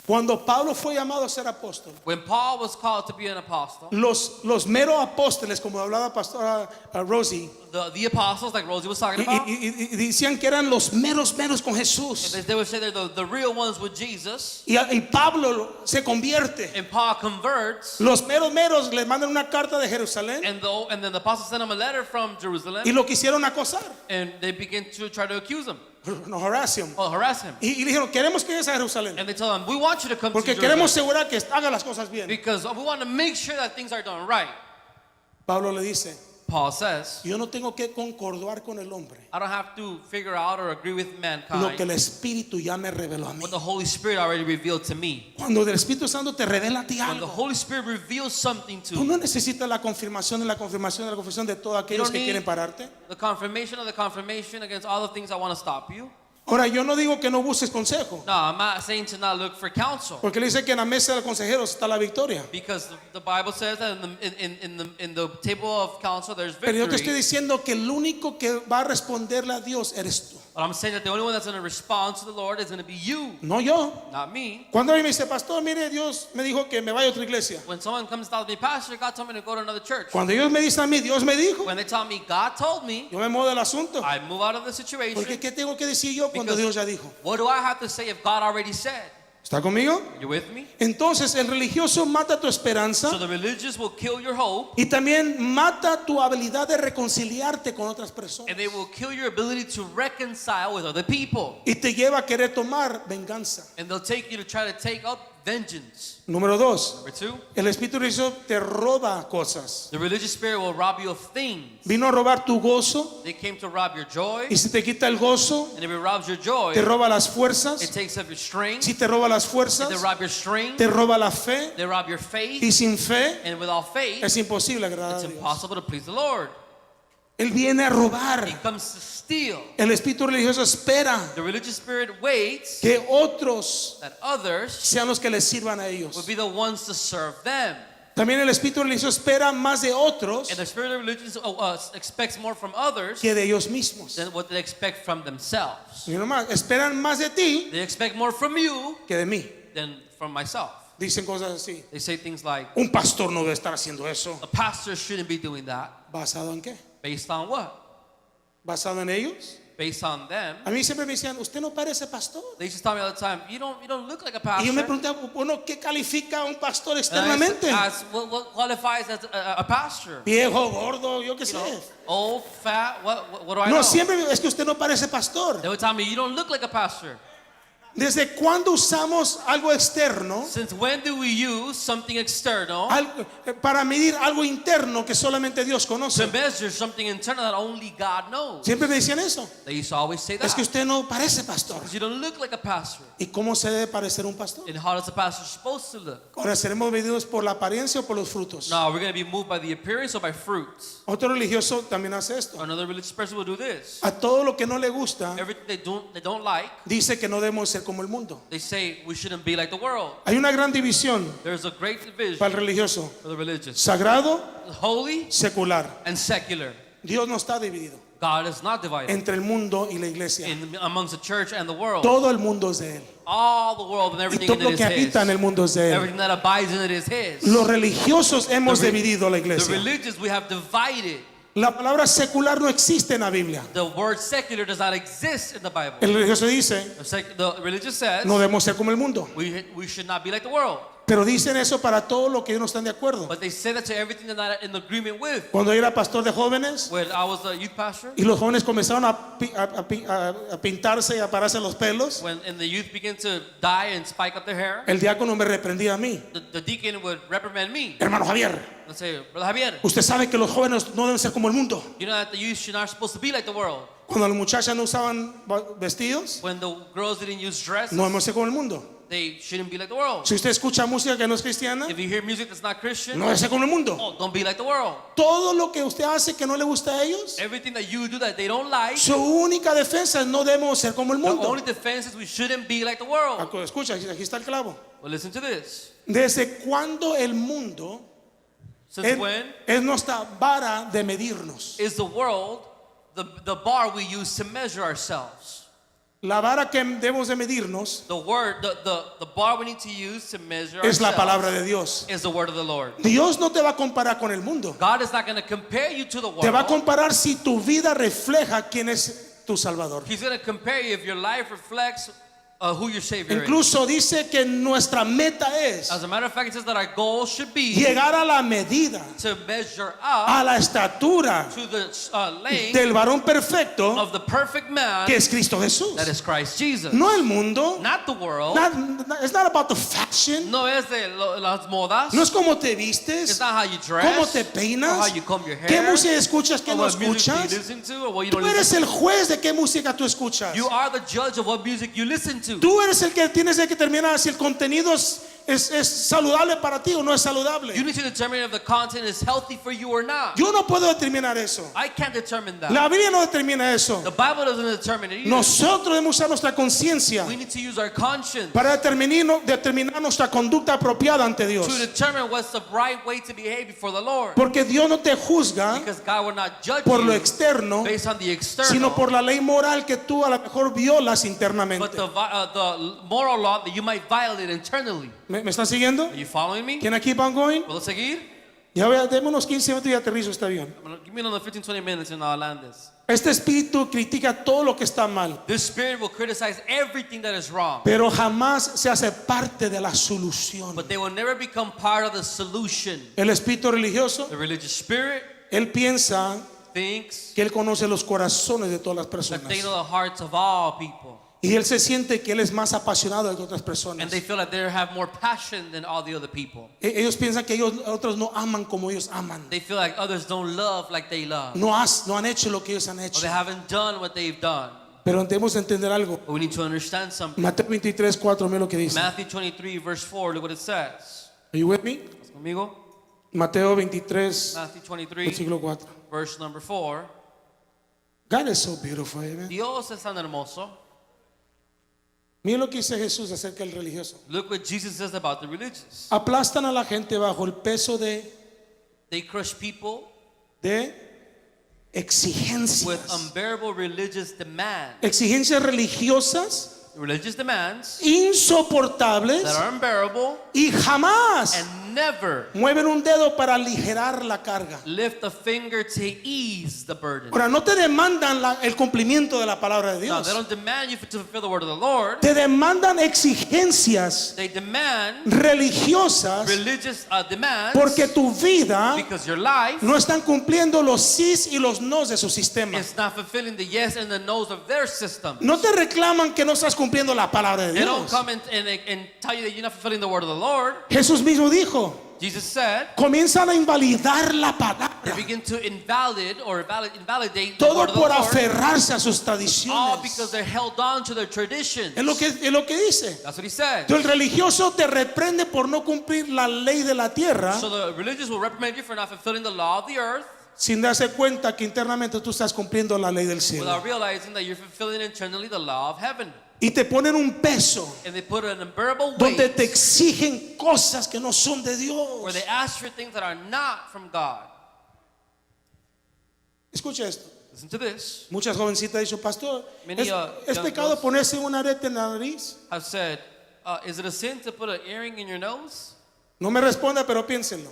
Cuando Pablo fue llamado a ser apóstol, When Paul was called to be an apostle, los meros apóstoles, como hablaba pastora Rosie, the apostles, like Rosie was talking y about, decían que eran los meros con Jesús. they would say they're the real ones with Jesus, Y Pablo se convierte. and Paul converts, Los meros le mandan una carta de Jerusalén and then the apostles sent him a letter from Jerusalem, y lo quisieron acosar. and they begin to try to accuse him, No, harass him. or harass him. Y dijeron, queremos que vayas a Jerusalén. And they tell him, we want you to come to Porque queremos Jerusalem asegurar que haga las cosas bien. because we want to make sure that things are done right. Pablo le dice, Paul says, yo no tengo que concordar con el hombre. I don't have to figure out or agree with Lo que mankind el Espíritu ya me reveló a mí. what the Holy Spirit already revealed to me. Cuando el Espíritu Santo te revela a ti When the algo, Holy Spirit reveals something to tú you, no necesitas la confirmación de la confirmación de la confirmación de todos aquellos don't que need- quieren pararte. the confirmation of the confirmation against all the things that want to stop you. Ahora, yo no digo que no busques consejo, No, I'm not saying to not look for counsel. porque le dice que en la mesa de los consejeros está la victoria. Because the Bible says that in the table of counsel there's Pero yo te estoy victory. diciendo que el único que va a responderle a Dios eres tú, But I'm saying that the only one that's going to respond to the Lord is going to be you, no yo. not me. Cuando alguien me dice, pastor, mire, Dios me dijo que me vaya a otra iglesia. When someone comes and tells me, Pastor, God told me to go to another church. Cuando ellos me dicen a mí, Dios me dijo, When they tell me, God told me, yo me muevo del asunto. I move out of the situation. Porque ¿qué tengo que decir yo cuando Because- Dios ya dijo? What do I have to say if God already said? ¿Está conmigo? You with me? Entonces el religioso mata tu esperanza So the religious will kill your hope, y también mata tu habilidad de reconciliarte con otras personas and they will kill your ability to reconcile with other people. y te lleva a querer tomar venganza. And they'll take you to try to take up vengeance. Número 2, Number 2, el espíritu religioso te roba cosas. the religious spirit will rob you of things. Vino a robar tu gozo They came to rob your joy, y si te quita el gozo, and if it robs your joy, te roba las it fuerzas. takes up your strength. Si te roba las If fuerzas, they rob your strength, te roba la fe they rob your faith, y sin fe and without faith, es imposible agradar it's a Dios. impossible to please the Lord. Él viene a robar. He comes to steal. El espíritu religioso espera The religious spirit waits que otros that others sean los que les sirvan a will ellos. be the ones to serve them. También el espíritu religioso espera más de otros And the spirit of religion expects more from others que de ellos mismos. than what they expect from themselves. Y no más, esperan más de ti They expect more from you que de mí. than from myself. Dicen cosas así. They say things like, Un pastor no debe estar haciendo eso. a pastor shouldn't be doing that. ¿Basado en qué? Based on what? ¿Basado en ellos? Based on them. A mí siempre me decían, usted no parece pastor. They used to tell me all the time, you don't look like a Y yo me pastor. preguntaba, bueno, ¿qué califica a un pastor And I externamente? asked, what qualifies as a pastor? Viejo, gordo, yo qué You sé. know, old, fat, what do I No, know? siempre es que usted no parece pastor. They would tell me, you don't look like a pastor. ¿Desde cuándo usamos algo externo Since when do we use something external para medir algo interno que solamente Dios to conoce? measure something internal that only God knows? Siempre me decían eso. They used to always say that. Es que usted no parece pastor. Because you don't look like a pastor. ¿Y cómo se debe parecer un pastor? And how does a pastor supposed to look? Ahora, ¿seremos medidos por la apariencia o por los frutos? No, we're going to be moved by the appearance or by fruits. Otro religioso también hace esto. Another religious person will do this. A todo lo que no le gusta, Everything they don't like, dice que no debemos ser como el mundo. they say we shouldn't be like the world. Hay una gran división There's a great division para el religioso: for the religious. sagrado, Holy secular. and secular. Dios no está dividido God is not divided entre el mundo y la iglesia. amongst the church and the world. Todo el mundo es de Él. All the world and Y everything todo in lo it que is habita en el His. mundo es de Él. Everything that abides in it is His. Los religiosos hemos The re- dividido la The iglesia. religious we have divided La palabra secular no existe en la Biblia. The word secular does not exist in the Bible. El religioso dice, The religious says no debemos ser como el mundo. we should not be like the world. Pero dicen eso para todo lo que ellos no están de acuerdo. But they say that to everything they're not in agreement with. Cuando yo era pastor de jóvenes When I was a youth pastor, y los jóvenes comenzaron a pintarse y a pararse los pelos, and the youth began to dye and spike up their hair, el diácono me reprendía a mí. the deacon would reprimand me Hermano Javier, and say, Brother Javier, usted sabe que los jóvenes no deben ser como el mundo. you know that the youth should not supposed to be like the world. Cuando las muchachas no usaban vestidos, When the girls didn't use dresses, no debemos ser como el mundo. they shouldn't be like the world. Si usted escucha música que no es cristiana, If you hear music that's not Christian, no debe ser como el mundo. oh, don't be like the world. Todo lo que usted hace que no le gusta a ellos, Everything that you do that they don't like, su única defensa es no debemos ser como el the mundo. only defense is we shouldn't be like the world. Escucha, aquí está el clavo. Well, listen to this. ¿Desde cuándo el mundo Since when es nuestra vara de medirnos? is the world the bar we use to measure ourselves? La vara que debemos de medirnos The bar we need to use to measure es la ourselves palabra de Dios. is the word of the Lord. Dios no te va a comparar con el mundo. God is not going to compare you to the Te va a world. comparar si tu vida refleja quién es tu Salvador. He's going to compare you if your life reflects who your Savior is. Incluso dice que nuestra meta es As a matter of fact, it says that our goal should be llegar a la medida, to measure up a la estatura to the length del varón perfecto of the perfect man que es Cristo Jesús. that is Christ Jesus. No el mundo. Not the world. It's not about the fashion. No es de las modas. No es como te It's vistes, not how you dress. cómo te Or peinas, how you comb your hair. qué música escuchas, qué Or no what music escuchas. you listen to or what you Tú don't eres listen el juez de qué música tú escuchas. to. You are the judge of what music you listen to. Tú eres el que tienes que determinar si el contenido es saludable para ti o no es saludable. You need to determine if the content is healthy for you or not. Yo no puedo determinar eso. I can't determine that. La Biblia no determina eso. The Bible doesn't determine it either. Nosotros debemos usar nuestra conciencia We need to use our conscience para determinar nuestra conducta apropiada ante Dios. to determine what's the right way to behave before the Lord. Porque Dios no te juzga Because God will not judge por lo you externo, based on the external, sino por la ley moral que tú a lo mejor violas internamente. but the moral law that you might violate internally. ¿Me están siguiendo? Are you following me? Can I keep on going? ¿Puedo seguir? Ya voy a darme unos 15 minutos y aterrizo este avión. Give me another 15-20 minutes and I'll land this. Este espíritu critica todo lo que está mal, This spirit will criticize everything that is wrong, pero jamás se hace parte de la solución. but they will never become part of the solution. El espíritu religioso, The religious spirit él piensa thinks que él conoce los corazones de todas las that they personas. know the hearts of all people, Y él se siente que él es más apasionado que otras and personas. they feel that they have more passion than all the other people. Ellos piensan que otros no aman como ellos aman. They feel like others don't love like they love, No han hecho lo que ellos han or hecho. they haven't done what they've done. Pero debemos entender algo. But we need to understand something. Mateo 23:4, mira lo que dice. Matthew 23 verse 4, look what it says. Are you with me? ¿Estás conmigo? Mateo 23, Matthew 23 versículo 4. verse number 4. God is so beautiful, amen. Dios es tan hermoso. Mira lo que dice Jesús acerca del religioso. Look what Jesus says about the religious. Aplastan a la gente bajo el peso de They crush people with exigencias. unbearable religious demands. Exigencias religiosas Religious demands insoportables that are unbearable y jamás and never mueven un dedo para aligerar la carga. lift a finger to ease the burden. Ahora, no te demandan el cumplimiento de la palabra de No, Dios. they don't demand you to fulfill the word of the Lord. Te demandan exigencias They demand religiosas religious demands porque tu vida because your life no están cumpliendo los sís y los nos de su sistema. is not fulfilling the yes and the no's of their system. No te reclaman que no estás cumpliendo la palabra de They don't Dios. come and tell you that you're not fulfilling the word of the Lord. Jesús mismo dijo, Jesus said, comienzan a invalidar la they palabra. begin to invalidate the Todo word of the por Lord, aferrarse a sus all tradiciones. because they're held on to their traditions. Es lo que dice. That's what he said. El religioso te reprende por no cumplir la ley de la tierra So the religious will reprimand you for not fulfilling the law of the earth sin darse cuenta que internamente tú estás cumpliendo la ley del cielo. without realizing that you're fulfilling internally the law of heaven. Y te ponen un peso And they put an unbearable donde weight te exigen cosas que no son de where Dios. they ask for things that are not from God. Escucha esto. Listen to this. Muchas jovencitas dicen, pastor, Many, ¿es young pecado girls ponerse un arete en la nariz? I've said, is it a sin to put an earring in your nose? No me responda, pero piénsenlo.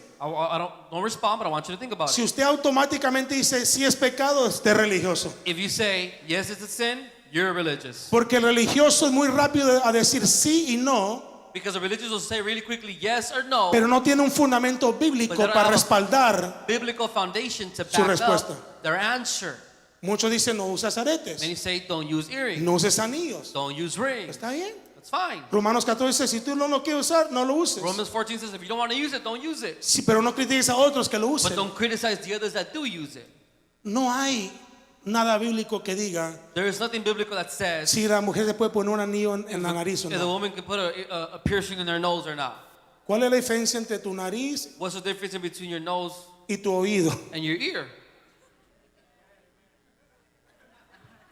Don't respond, but I want you to think about Si it. usted automáticamente dice sí es pecado, usted es religioso. If you say, yes, it's a sin, you're religious. Porque el religioso es muy rápido a decir sí y no, Because the religious will say really quickly yes or no, pero no tiene un fundamento bíblico But they don't para have a- respaldar. biblical foundation to Su back respuesta. up their answer. Muchos dicen no usas aretes, Many say, don't use earrings, no uses anillos. don't use rings. Está bien. That's fine. Romanos 14 dice, si tú no lo quieres usar, no lo uses. Romans 14 says, if you don't want to use it, don't use it. Sí, pero no critiques a otros que lo But usen. don't criticize the others that do use it. No hay nada bíblico que diga There is nothing biblical that says si la mujer se puede poner un anillo en la nariz o if the no. woman can put a piercing in their nose or not. ¿Cuál es la diferencia entre tu nariz What's the difference in between your nose y tu oído? and your ear?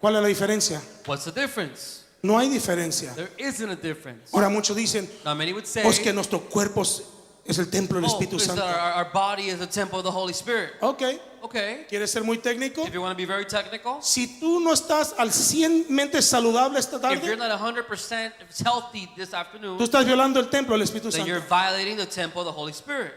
¿Cuál es la diferencia? What's the difference? No hay diferencia. There isn't a difference. Ahora muchos dicen, Now many would say, pues que nuestro cuerpo es el templo del oh, Espíritu it's that Santo. our body is a temple of the Holy Spirit. Ok, Okay. ¿quieres ser muy técnico? If you want to be very technical, Si tú no estás al 100% saludable esta if you're tarde, not 100% healthy this afternoon, tú estás violando el templo del Espíritu then you're Santo. violating the temple of the Holy Spirit.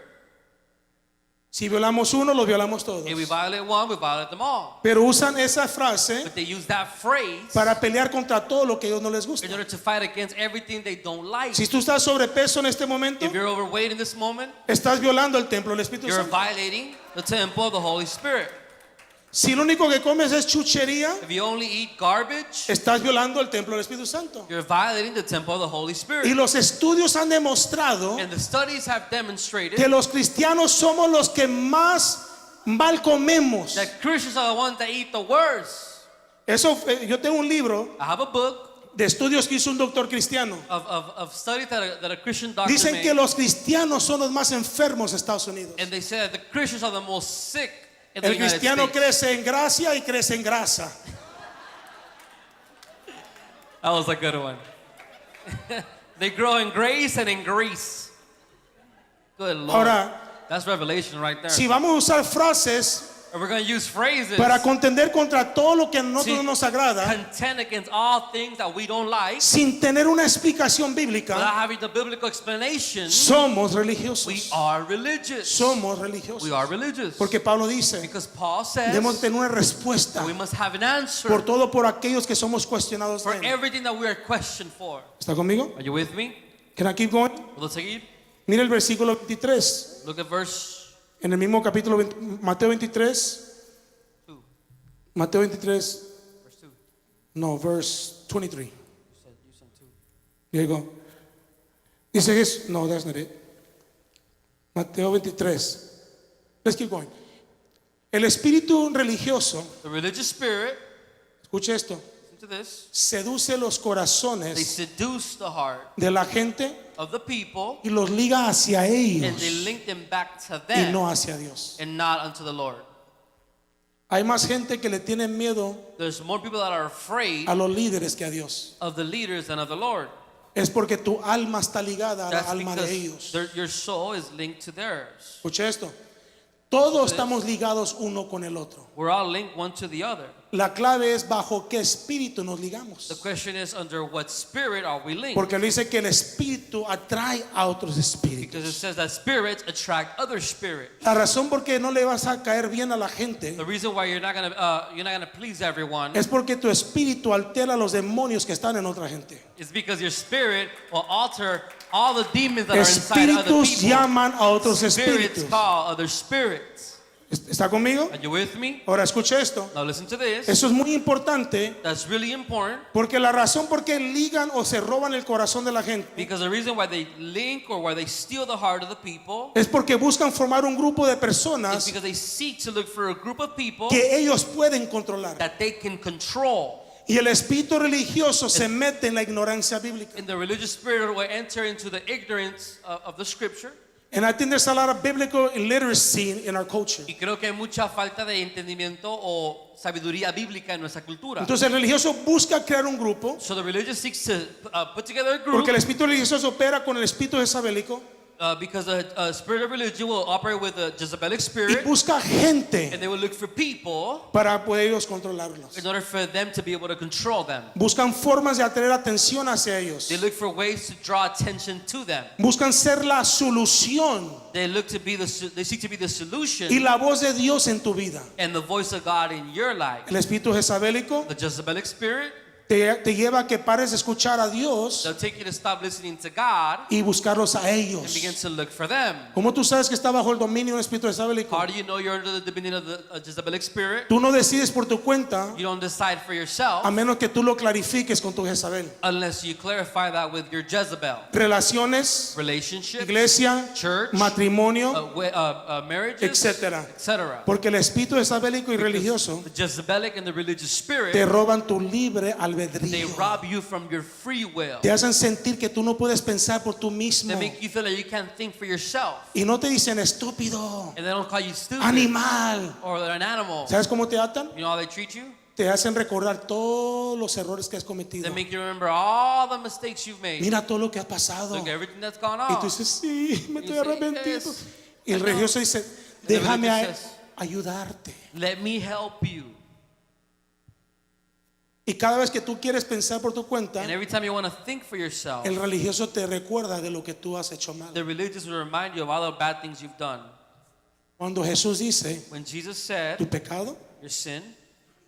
Si violamos uno, lo violamos todos. If we violate one, we violate them all. Pero usan esa frase But they use that phrase para pelear contra todo lo que a ellos no les gusta. in order to fight against everything they don't like. Si tú estás sobrepeso en este momento, If you're overweight in this moment, estás violando el templo del Espíritu you're Santo. violating the temple of the Holy Spirit. Si lo único que comes es chuchería, If you only eat garbage, estás violando el templo del Espíritu Santo. you're violating the temple of the Holy Y Spirit. los estudios han demostrado And the studies have demonstrated que los cristianos somos los que más mal comemos. that Christians are the ones that eat the worst. Eso, yo tengo un libro I have a book de estudios que hizo un doctor cristiano. of studies that a Christian doctor Dicen que made. los cristianos son los más enfermos de Estados Unidos. And they say that the Christians are the most sick in the El United cristiano States. crece en gracia y crece en grasa. That was a good one. They grow in grace and in grease. Good Lord. Ahora, That's revelation right there. si vamos a usar frases And we're going to use phrases para contender contra todo lo que a nosotros to nos agrada, contend against all things that we don't like sin tener una explicación without bíblica, having the biblical explanation. somos We religiosos. are religious. Somos We religiosos. are religious. Porque Pablo dice, Because Paul says debemos tener una respuesta we must have an answer por todo por aquellos que somos cuestionados for de él. everything that we are questioned for. ¿Está conmigo? Are you with me? Can I keep going? Let's seguir. Mira el versículo 23. Look at verse En el mismo capítulo, Mateo 23. 2. Mateo 23. Verse 2. No, verse 23. You said 2. There you go. Dice Jesús. No, that's not it. Mateo 23. Let's keep going. El espíritu religioso, The religious spirit, escuche esto, listen to this, seduce los they corazones seduce the heart de la gente of the people y los liga hacia and ellos they link them back to y them no hacia Dios. and not unto the Lord. Hay más gente que le tiene miedo There's more people that are afraid a los líderes que a Dios. of the leaders than of the Lord. Es porque tu alma está ligada a la That's alma de because ellos. your soul is linked to theirs. Escuche esto. Todos estamos ligados uno con el otro. We're all linked one to the other. La clave es bajo qué espíritu nos The ligamos. question is under what spirit are we linked? Porque él dice que el espíritu atrae a otros Because it espíritus. says that spirits attract other spirits. La razón por qué no le vas a caer bien a la gente The reason why you're not gonna please everyone es porque tu espíritu altera a los demonios que están en otra gente. is because your spirit will alter all the demons that are inside other Espíritus people. llaman a otros Spirits espíritus. call other spirits. ¿Está conmigo? Are you with me? Ahora escuche esto. Now listen to this. Eso es muy importante That's really important porque la razón por qué ligan o se roban el corazón de la gente because the reason why they link or why they steal the heart of the people es porque buscan formar un grupo de is personas because they seek to look for a group of people que ellos pueden controlar. that they can control. Y el espíritu religioso se mete en la ignorancia bíblica. And the religious spirit will enter into the ignorance of the scripture. And I think there's a lot of biblical illiteracy in our culture. Y creo que hay mucha falta de entendimiento o sabiduría bíblica en nuestra cultura. Entonces el religioso busca crear un grupo So the religious seeks to put together a group porque el espíritu religioso opera con el espíritu jezabélico Because a spirit of religion will operate with a Jezebelic y spirit, busca gente and they will look for people para poder ellos controlarlos. in order for them to be able to control them. Buscan formas de atraer atención hacia ellos. They look for ways to draw attention to them. Buscan ser la solución They seek to be the solution y la voz de Dios en tu vida. and the voice of God in your life. El espíritu jezabélico The Jezebelic spirit, te lleva a que pares de escuchar a Dios they'll take you to stop listening to God y buscarlos a and ellos. begin to look for them. ¿Cómo tú sabes que está bajo el dominio de un espíritu jezabélico? How do you know you're under the dominion of the Jezebelic spirit? Tú no decides por tu cuenta You don't decide for yourself a menos que tú lo clarifiques con tu Jezabel. unless you clarify that with your Jezebel. Relaciones, Relationships, iglesia, church, matrimonio, marriages, etcétera. etc. Porque el espíritu jezabélico y religioso The Jezebelic and the religious spirit, te roban tu libre they albedrío. rob you from your free will. Te hacen sentir que tú no puedes pensar por tú mismo. They make you feel like you can't think for yourself. Y no te dicen estúpido, And they don't call you stupid animal. or an animal. ¿Sabes cómo te atan? You know how they treat you? Te hacen recordar todos los errores que has cometido. They make you remember all the mistakes you've made. Mira todo lo que ha pasado. Look at everything that's gone Y tú on. dices, sí, me You estoy say, arrepentido. yes, Y el I know. religioso dice, the déjame religious says, ayudarte. Let me help you. Y cada vez que tú quieres pensar por tu cuenta, And every time you want to think for yourself, el religioso te recuerda de lo que tú has hecho mal. the religious will remind you of all the bad things you've done. Cuando Jesús dice, When Jesus said, tu pecado your sin,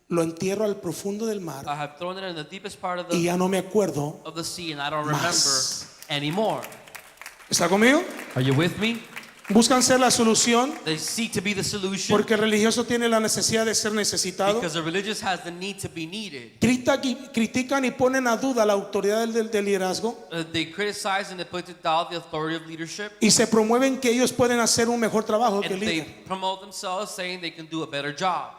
lo entierro al profundo del mar I have thrown it in the deepest part of y the ya no me acuerdo. sea, and I don't remember Más. anymore. ¿Está conmigo? Are you with me? Buscan ser la solución They seek to be the solution porque el religioso tiene la necesidad de ser necesitado. because the religious has the need to be needed. Critican y ponen a duda la autoridad del liderazgo They criticize and they put to doubt the authority of leadership, y se promueven que ellos pueden hacer un mejor trabajo que el and they líder. promote themselves saying they can do a better job.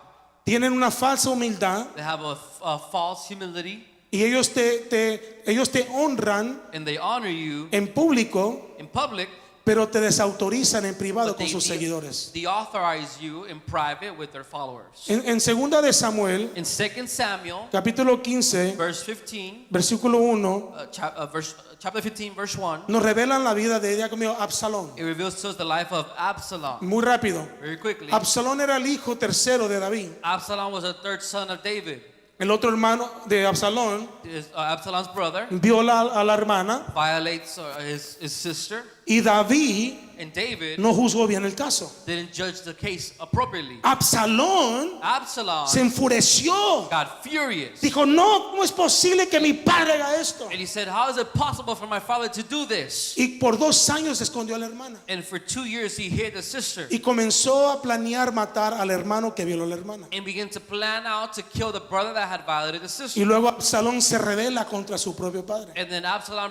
Tienen una falsa humildad They have a false humility, y ellos te honran and they honor you en público, in public, pero te desautorizan en privado but con they sus seguidores. authorize you in private with their followers. En segunda de Samuel, In 2 Samuel, capítulo 15, verse 15, versículo 1, chapter 15, verse 1, nos revelan la vida de ella conmigo, Absalón. it reveals to us the life of Absalom. Muy rápido. Very quickly, Absalón era el hijo tercero de David. Absalom was a third son of David. El otro hermano de Absalón Absalom's brother viola a la hermana violates his sister, y David and David no juzgó bien el caso. didn't judge the case appropriately. Absalón Absalom se enfureció. got furious, Dijo, no, ¿cómo es posible que mi padre haga esto? and he said, "How is it possible for my father to do this?" Y por 2 años escondió a la hermana. And for 2 years he hid the sister Y comenzó a planear matar al hermano que violó a la hermana. and began to plan out to kill the brother that had violated the sister. Y luego Absalón se rebela contra su propio padre. And then Absalom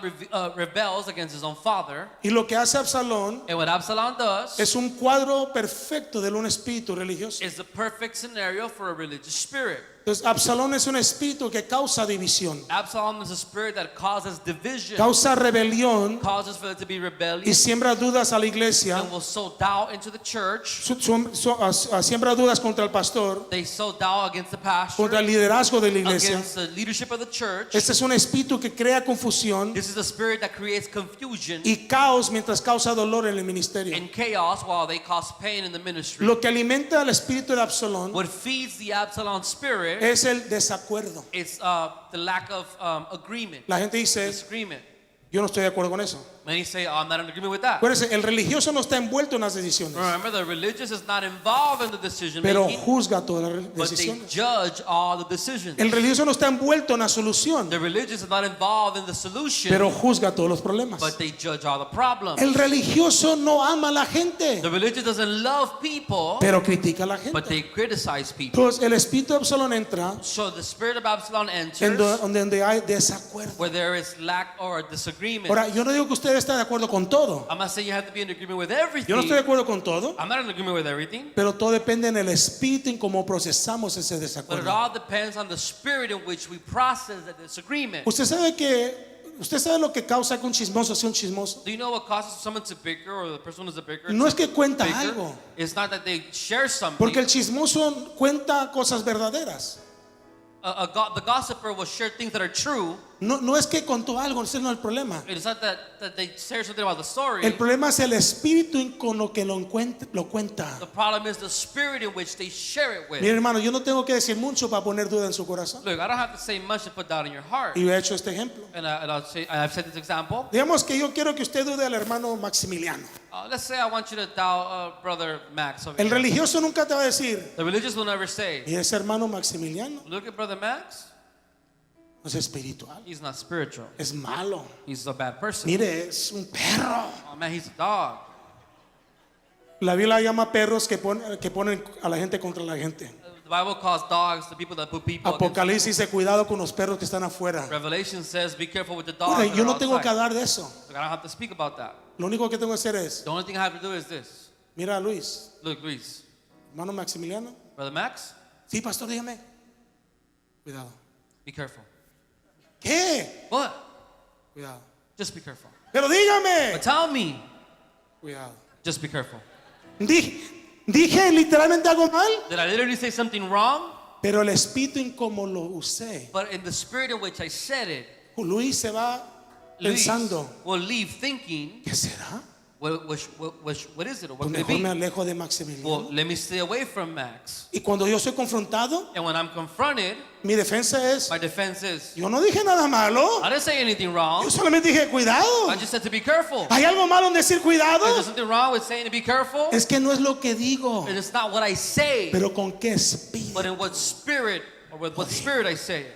rebels against his own father. Y lo que hace Absalón And what Absalom does es un cuadro perfecto de un espíritu religioso. is the perfect scenario for a religious spirit. Entonces, Absalón es un espíritu que causa división, Absalom is a spirit that causes division, causa rebelión causes for there to be y rebellion, siembra dudas a la iglesia, and will sow doubt into the church. siembra dudas contra el pastor, They sow doubt against the pastor, contra el liderazgo de la iglesia. against the leadership of the church. Este es un espíritu que crea confusión This is the spirit that creates confusion y caos mientras causa dolor en el ministerio. and chaos while they cause pain in the ministry. Lo que alimenta al espíritu de Absalón What feeds the Absalom spirit es el desacuerdo. is the lack of agreement, La gente dice, disagreement. yo no estoy de acuerdo con eso. Many say, "Oh, I'm not in agreement with that." Acuérdense, el religioso no está envuelto en las decisiones, Remember, the religious is not involved in the decision pero making, juzga todas las but they decisiones. judge all the decisions. El religioso no está envuelto en la solución, The religious is not involved in the solution, pero juzga todos los problemas. but they judge all the problems. El religioso no ama a la gente, The religious doesn't love people, pero critica a la but gente. they criticize people. Entonces, el espíritu de Absalón entra So the spirit of Absalom en enters donde hay desacuerdo. where there is lack or disagreement. Ahora, yo no digo que usted está de acuerdo con todo. I'm not saying you have to be in agreement with everything. Yo no estoy de acuerdo con todo, I'm not in agreement with everything, pero todo depende en el espíritu en cómo procesamos ese but it desacuerdo. all depends on the spirit in which we process the disagreement. Usted sabe lo que causa que un chismoso sea un chismoso. Do you know what causes someone to bicker or the person who's a bicker? No to es que cuenta bicker? algo, It's not that they share something. porque el chismoso cuenta cosas verdaderas. The gossiper will share things that are true, No es que contó algo, ese no es el problema. It's not that they share something about the story. El problema es el espíritu con lo que lo cuenta. The problem is the spirit in which they share it with. Mire, hermano, yo no tengo que decir mucho para poner duda en su corazón. Look, I don't have to say much to put doubt in your heart. Y yo he hecho este ejemplo. And I've said this example. Digamos que yo quiero que usted dude al hermano Maximiliano. Let's say I want you to doubt Brother Max over El here. religioso nunca te va a decir, The religious will never say, y ese hermano Maximiliano look at Brother Max. no es espiritual, He's not spiritual. es malo. He's a bad person. Mire, es un perro. Oh man, he's a dog. La Biblia llama perros que ponen a la gente contra la gente. The Bible calls dogs the people that put people against Apocalipsis dice, cuidado con los perros que están afuera. people. Revelation says, be careful with the dogs. Ahora, that yo are no tengo que outside. hablar de eso. Look, I don't have to speak about that. Lo único que tengo que hacer es, The only thing I have to do is this. mira a Luis, Look, Luis. hermano Maximiliano. Brother Max, Sí, pastor, dígame. Cuidado. be careful. ¿Qué? What? Cuidado. Just be careful. Pero dígame. But tell me, Cuidado. just be careful. Dije literalmente algo mal, Did I literally say something wrong? pero el espíritu en cómo lo usé. But in the spirit in which I said it, Luis se va Luis pensando, will leave thinking, ¿qué será? what is it? Or what Pues could it mejor me be? alejo de Maximiliano. Well, let me stay away from Max. Y cuando yo soy confrontado, And when I'm confronted, mi defensa es, my defense is, yo no dije nada malo, I didn't say anything wrong. yo solamente dije cuidado. I just said to be careful. ¿Hay algo malo en decir cuidado? Is there something wrong with saying to be careful? Es que no es lo que digo, And it's not what I say, pero con qué espíritu. but in what spirit, or with what spirit I say it.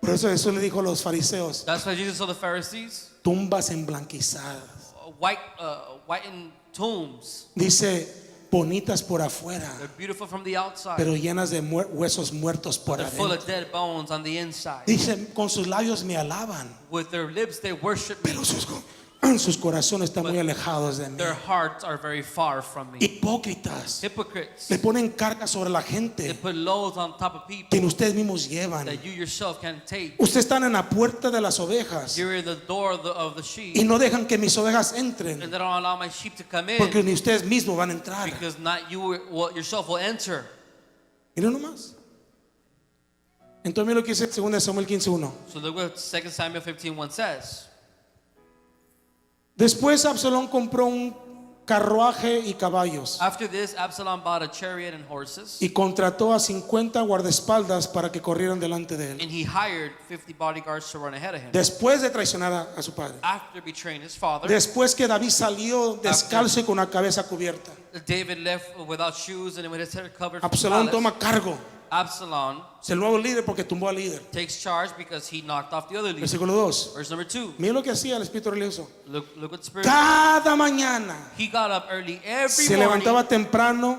Por eso Jesús le dijo a los fariseos, That's why Jesus told the Pharisees, tumbas emblanquizadas. whitened tombs. Dice, bonitas por afuera, They're beautiful from the outside, pero llenas de huesos muertos por they're full adentro. of dead bones on the inside. Dice, con sus labios me alaban, With their lips they worship me, pero sus corazones están muy alejados de mí. their hearts are very far from me. Hipócritas, Hypocrites, le ponen cargas sobre la they gente put loads on top of people que ustedes mismos llevan. that you yourself can't take. Ustedes están en la puerta de las ovejas You're in the door of the y sheep, no dejan que mis ovejas entren, and they don't allow my sheep to come porque in, ni ustedes mismos van a entrar. because not you yourself will enter. Miren nomás. Entonces mira lo que dice 2 Samuel 15:1. So look what 2 Samuel 15:1 says. Después Absalón compró un carruaje y caballos After this, Absalom bought a chariot and horses, y contrató a 50 guardaespaldas para que corrieran delante de él. and he hired 50 bodyguards to run ahead of him. Después de traicionar a su padre. After betraying his father, Después que David salió descalzo y con la cabeza cubierta. David left without shoes and with his hair covered from the Absalón palace. toma cargo. Absalom Es el nuevo líder porque tumbó al líder. takes charge because he knocked off the other leader. Versículo 2. Verse number 2. Mira lo que hacía el espíritu religioso. Look what spirit. Cada mañana He got up early every se morning levantaba temprano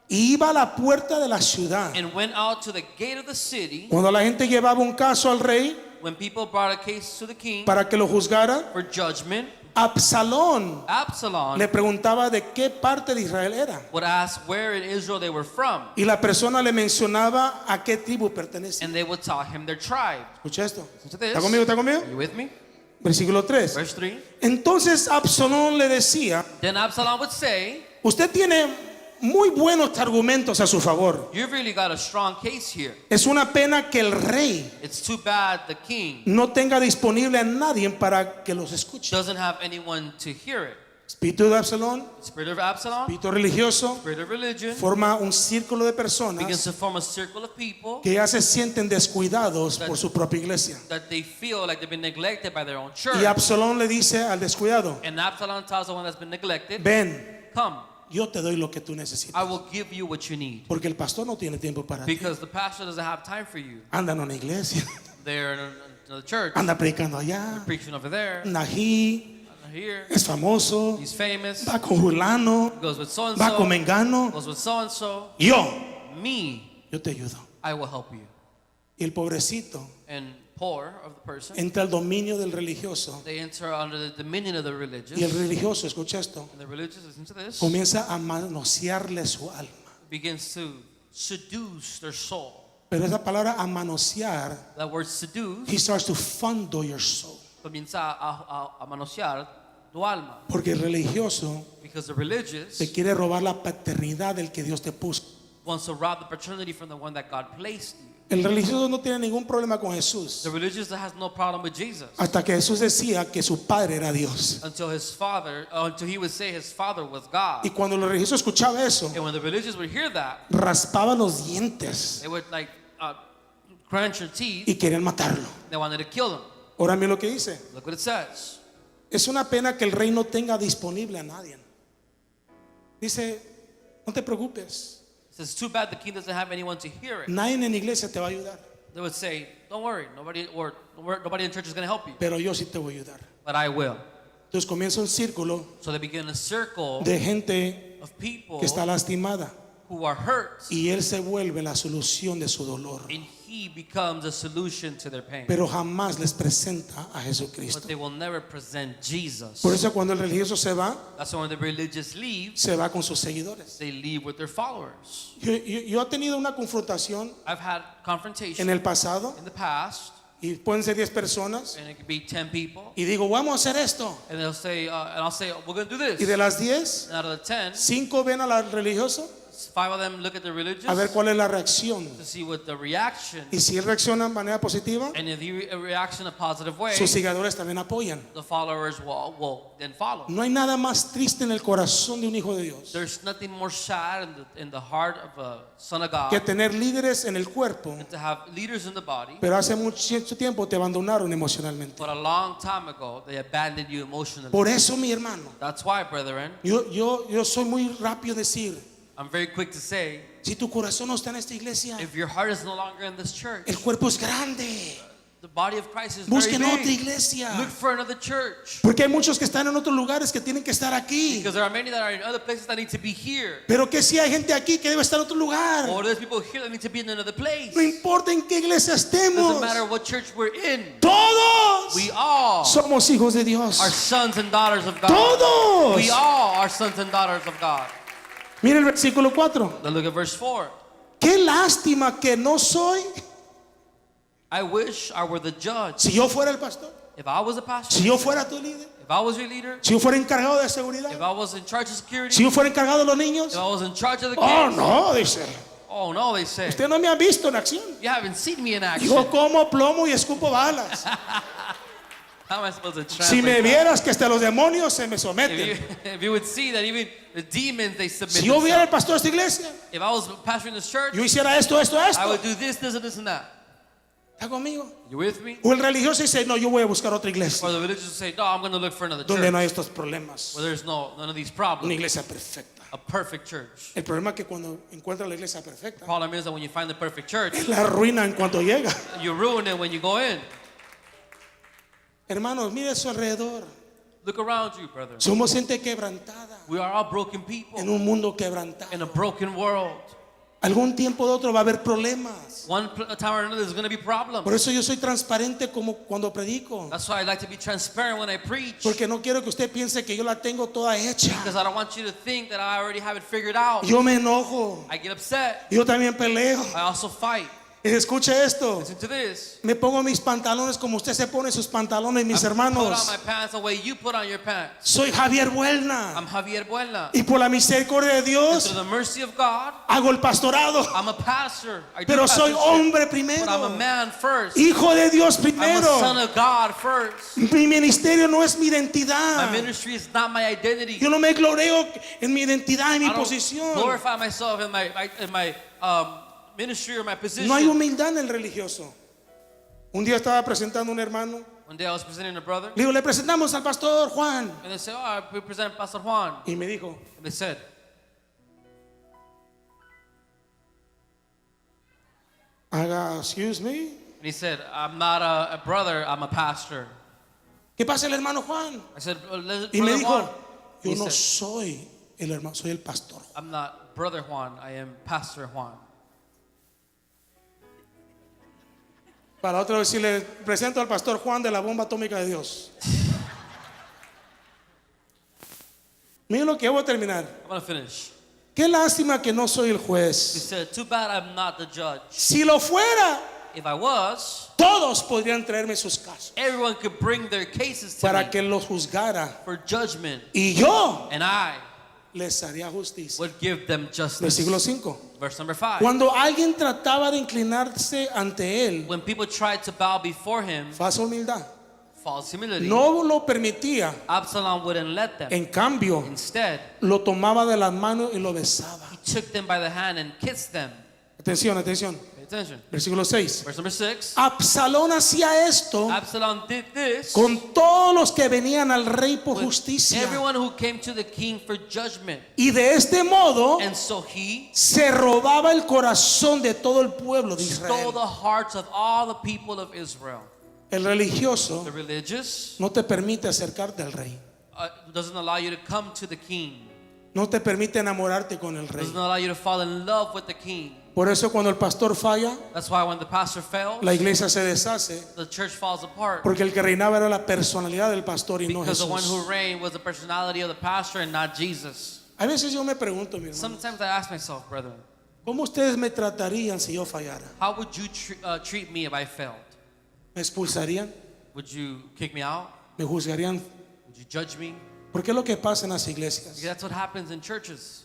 y iba a la puerta de la ciudad. and went out to the gate of the city. Cuando la gente llevaba un caso al rey When people brought a case to the king para que lo juzgara, for judgment, Absalón Absalom le preguntaba de qué parte de Israel era. would ask where in Israel they were from, Y la persona le mencionaba a qué tribu pertenece. and they would tell him their tribe. Escucha esto. Listen to this. ¿Está conmigo? ¿Está conmigo? Are you with me? Versículo 3. Verse 3. Entonces Absalón le decía, Then Absalom would say, usted tiene muy buenos argumentos a su favor. you've really got a strong case here. Es una pena que el rey It's too bad the king no tenga disponible a nadie para que los escuche. doesn't have anyone to hear it. Espíritu de Absalón, Spirit of Absalom, espíritu religioso, spirit of religion, forma un círculo de begins personas to form a circle of people que ya se sienten descuidados por su propia iglesia. that they feel like they've been neglected by their own church. Y Absalón le dice al descuidado, And Absalom tells the one that's been neglected, ven, come, yo te doy lo que tú I necesitas. will give you what you need. Porque el pastor no tiene tiempo para ti. Because the pastor doesn't have time for you. Anda en una iglesia, They're in the church, anda predicando allá, preaching over there, Nají, here. es famoso, He's famous, va con fulano, goes with so and va con so, mengano. goes with so and so. Yo Me, te ayudo. I will help you. Y el pobrecito And poor of the person, entra al dominio del religioso. they enter under the dominion of the religious. Y el religioso, escucha esto, And the religious, listen to this, comienza a manosearle su alma. begins to seduce their soul. Pero esa palabra a manosear, That word seduce he starts to fondle your soul. comienza a manosear tu alma. Porque el religioso Because the religious te quiere robar la paternidad del que Dios te puso. wants to rob the paternity from the one that God placed you. El religioso no tiene ningún problema con Jesús The religious has no problem with Jesus hasta que Jesús decía que su padre era Dios. until he would say his father was God. Y cuando los religiosos escuchaban eso, And when the religious would hear that, raspaban los dientes they would like crunch their teeth. y querían matarlo. They wanted to kill him. Ahora mira lo que dice. Look what it says. Es una pena que el rey no tenga disponible a nadie. Dice, no te preocupes. It says, too bad the king doesn't have anyone to hear it. Nadie en la iglesia te va a ayudar, They would say, don't worry, nobody in church is going to help you, pero yo sí te voy a ayudar. but I will. Entonces comienza un círculo So they begin a circle de gente of people que está lastimada who are hurt, y él se vuelve la solución de su dolor. and he becomes a solution to their pain. Pero jamás les presenta a But Jesucristo. they will never present Jesus. Por eso cuando el religioso se va, That's why when the religious leaves, se va con sus seguidores. they leave with their followers. Yo he tenido una confrontación I've had confrontation en el pasado in the past, y pueden ser 10 personas and it could be 10 people, y digo, vamos a hacer esto. and they'll say, and I'll say, we're going to do this. Y de las 10, And out of the 10, 5 ven al religioso 5 of them look at the religious a ver cuál es la reacción. to see what the reaction, Y si él reacciona de manera positiva, and if he reacts in a positive way, sus seguidores también apoyan. the followers will then follow. No hay nada más triste en el corazón de un hijo de Dios There's nothing more sad in the heart of a son of God que tener líderes en el cuerpo, than to have leaders in the body, pero hace mucho tiempo te abandonaron emocionalmente. but a long time ago they abandoned you emotionally. Por eso, mi hermano, That's why, brethren, yo soy muy rápido a decir, I'm very quick to say, si tu corazón no está en esta iglesia, if your heart is no longer in this church, el cuerpo es grande. the body of Christ is very Busquen otra big. iglesia. Look for another church. Porque hay muchos que están en otros lugares que tienen que estar aquí. Because there are many that are in other places that need to be here. Pero que si hay gente aquí que debe estar en otro lugar. Or there's people here that need to be in another place. No importa en qué iglesia Doesn't estemos. matter what church we're in. Todos We all somos hijos de Dios. are sons and daughters of God. Todos. We all are sons and daughters of God. Mira el versículo 4. Now look at verse 4. Qué lástima que no soy. I wish I were the judge. Si yo fuera el pastor, If I was a pastor, si yo fuera tu líder, if I was your leader, si yo fuera encargado de seguridad, if I was in charge of security, si yo fuera encargado de los niños. if I was in charge of the Oh, kids. no, dice. Oh no, they say. Usted no me ha visto en acción. You haven't seen me in action. Yo como plomo y escupo balas. How am I supposed to translate Si me that? vieras que hasta los demonios se me someten. If you would see that even the demons, they submit Si yo viera el themselves. pastor de esta iglesia, If I was pastoring this church, yo hiciera esto, esto, I esto. would do this, this, and this, and that. ¿Está conmigo? You with me? O el religioso dice, no, yo voy a buscar otra Or iglesia the religious would say, no, I'm going to look for another donde church no hay estos problemas. where there's none of these Una problems. iglesia perfecta. A perfect church. El problema es que cuando encuentra la iglesia perfecta, Problem is that when you find the perfect church, la arruina en cuanto llega. you ruin it when you go in. Hermanos, mire a su alrededor. Look around you, brother. Somos gente quebrantada We are all broken people en un mundo quebrantado. in a broken world. Algún tiempo de otro va a haber problemas. One time or another, there's going to be problems. Por eso yo soy transparente como cuando predico. That's why I like to be transparent when I preach. Porque no quiero que usted piense que yo la tengo toda hecha. Because I don't want you to think that I already have it figured out. Yo me enojo. I get upset. Yo también peleo. I also fight. Y escuche esto. Listen to this. Me pongo mis pantalones como usted se pone sus pantalones, mis I put on hermanos. my pants the way you put on your pants. Soy Javier Buelna. I'm Javier Buena. Y por la misericordia de And Dios through the mercy of God, hago el pastorado. I'm a pastor. I do Pero soy pastorship. hombre But I'm a primero. man first. Hijo de Dios I'm a son primero. of God first. Mi ministerio no es mi My identidad. ministry is not my identity. Yo no me gloreo en mi identidad, en mi I don't posición. glorify myself in my ministry or my position. No hay humildad en el religioso. Un día estaba presentando a un hermano. One day I was presenting a brother, Le digo, le presentamos al pastor Juan. and they said, "Oh, we present Pastor Juan." Y me dijo, And they said, excuse me. and he said, "I'm not a brother. I'm a pastor." ¿Qué pasa el hermano Juan? I said, Y me "Brother dijo, Juan." yo He no said, soy el hermano, soy el pastor. "I'm not Brother Juan. I am Pastor Juan." Para otra vez, si le presento al pastor Juan de la bomba atómica de Dios. Miren lo que voy a terminar. I'm gonna finish. Qué lástima que no soy el He juez. said, "Too bad I'm not the judge. Si lo fuera, If I was, todos podrían traerme sus casos everyone could bring their cases to para me que los juzgara. for judgment, Y yo and I les haría justicia. would give them Versículo justice. 5. Verse number 5. Cuando alguien trataba de inclinarse ante él, When people tried to bow before him, falsa humildad, false humility, no lo permitía. Absalom wouldn't let them. En cambio, Instead, lo tomaba de las manos y lo besaba. he took them by the hand and kissed them. Atención, atención. Pay attention. Versículo 6. Verse number 6. Absalón hacía esto Absalom did this con todos los que venían al rey por with justicia. everyone who came to the king for judgment. Y de este modo And so he se robaba el corazón de todo el pueblo de stole Israel. the hearts of all the people of Israel. El religioso The religious no te permite acercarte al rey. doesn't allow you to come to the king. No te permite enamorarte con el rey. Doesn't allow you to fall in love with the king. Por eso cuando el pastor falla, That's why when the pastor fails, la iglesia se deshace. the church falls apart. Porque el que reinaba era la personalidad del pastor y no Because the one Jesús. who reigned was the personality of the pastor and not Jesus. A veces yo me pregunto, mi hermano, Sometimes I ask myself, brethren, ¿cómo ustedes me tratarían si yo fallara? how would you treat me if I failed? ¿Me expulsarían? Would you kick me out? ¿Me juzgarían? Would you judge me? Porque es lo que pasa en las Because iglesias. that's what happens in churches.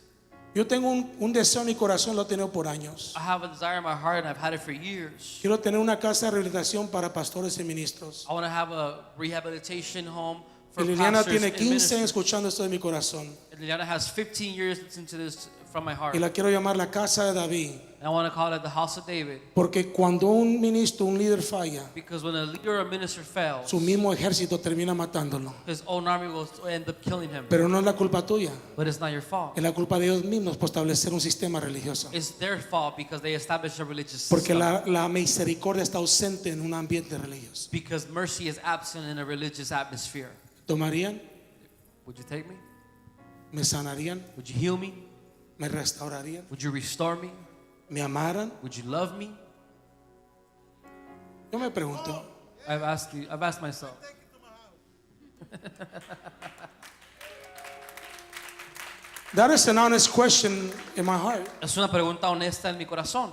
Yo tengo un deseo en mi corazón, lo he tenido por años. I have a desire in my heart and I've had it for years. Quiero tener una casa de rehabilitación para pastores y ministros. I want to have a rehabilitation home Y for Liliana pastors tiene and 15 años ministers. escuchando esto de mi corazón. And Liliana has 15 years listening to this from my heart. Y la quiero llamar la casa de David. And I want to call it the house of David. Porque cuando un ministro, un líder falla, Because when a leader or a minister fails, su mismo ejército termina matándolo. his own army will end up killing him. Pero no es la culpa tuya, But it's not your fault. es la culpa de ellos mismos por establecer un sistema religioso. It's their fault because they established a religious Porque system. la misericordia está ausente en un ambiente religioso. Because mercy is absent in a religious atmosphere. ¿Tomarían? Would you take me? ¿Me sanarían? Would you heal me? ¿Me restaurarían? Would you restore me? ¿Me amaran? Would you love me? Yo me pregunto, I've asked myself. that is an honest question in my heart. Es una pregunta honesta en mi corazón.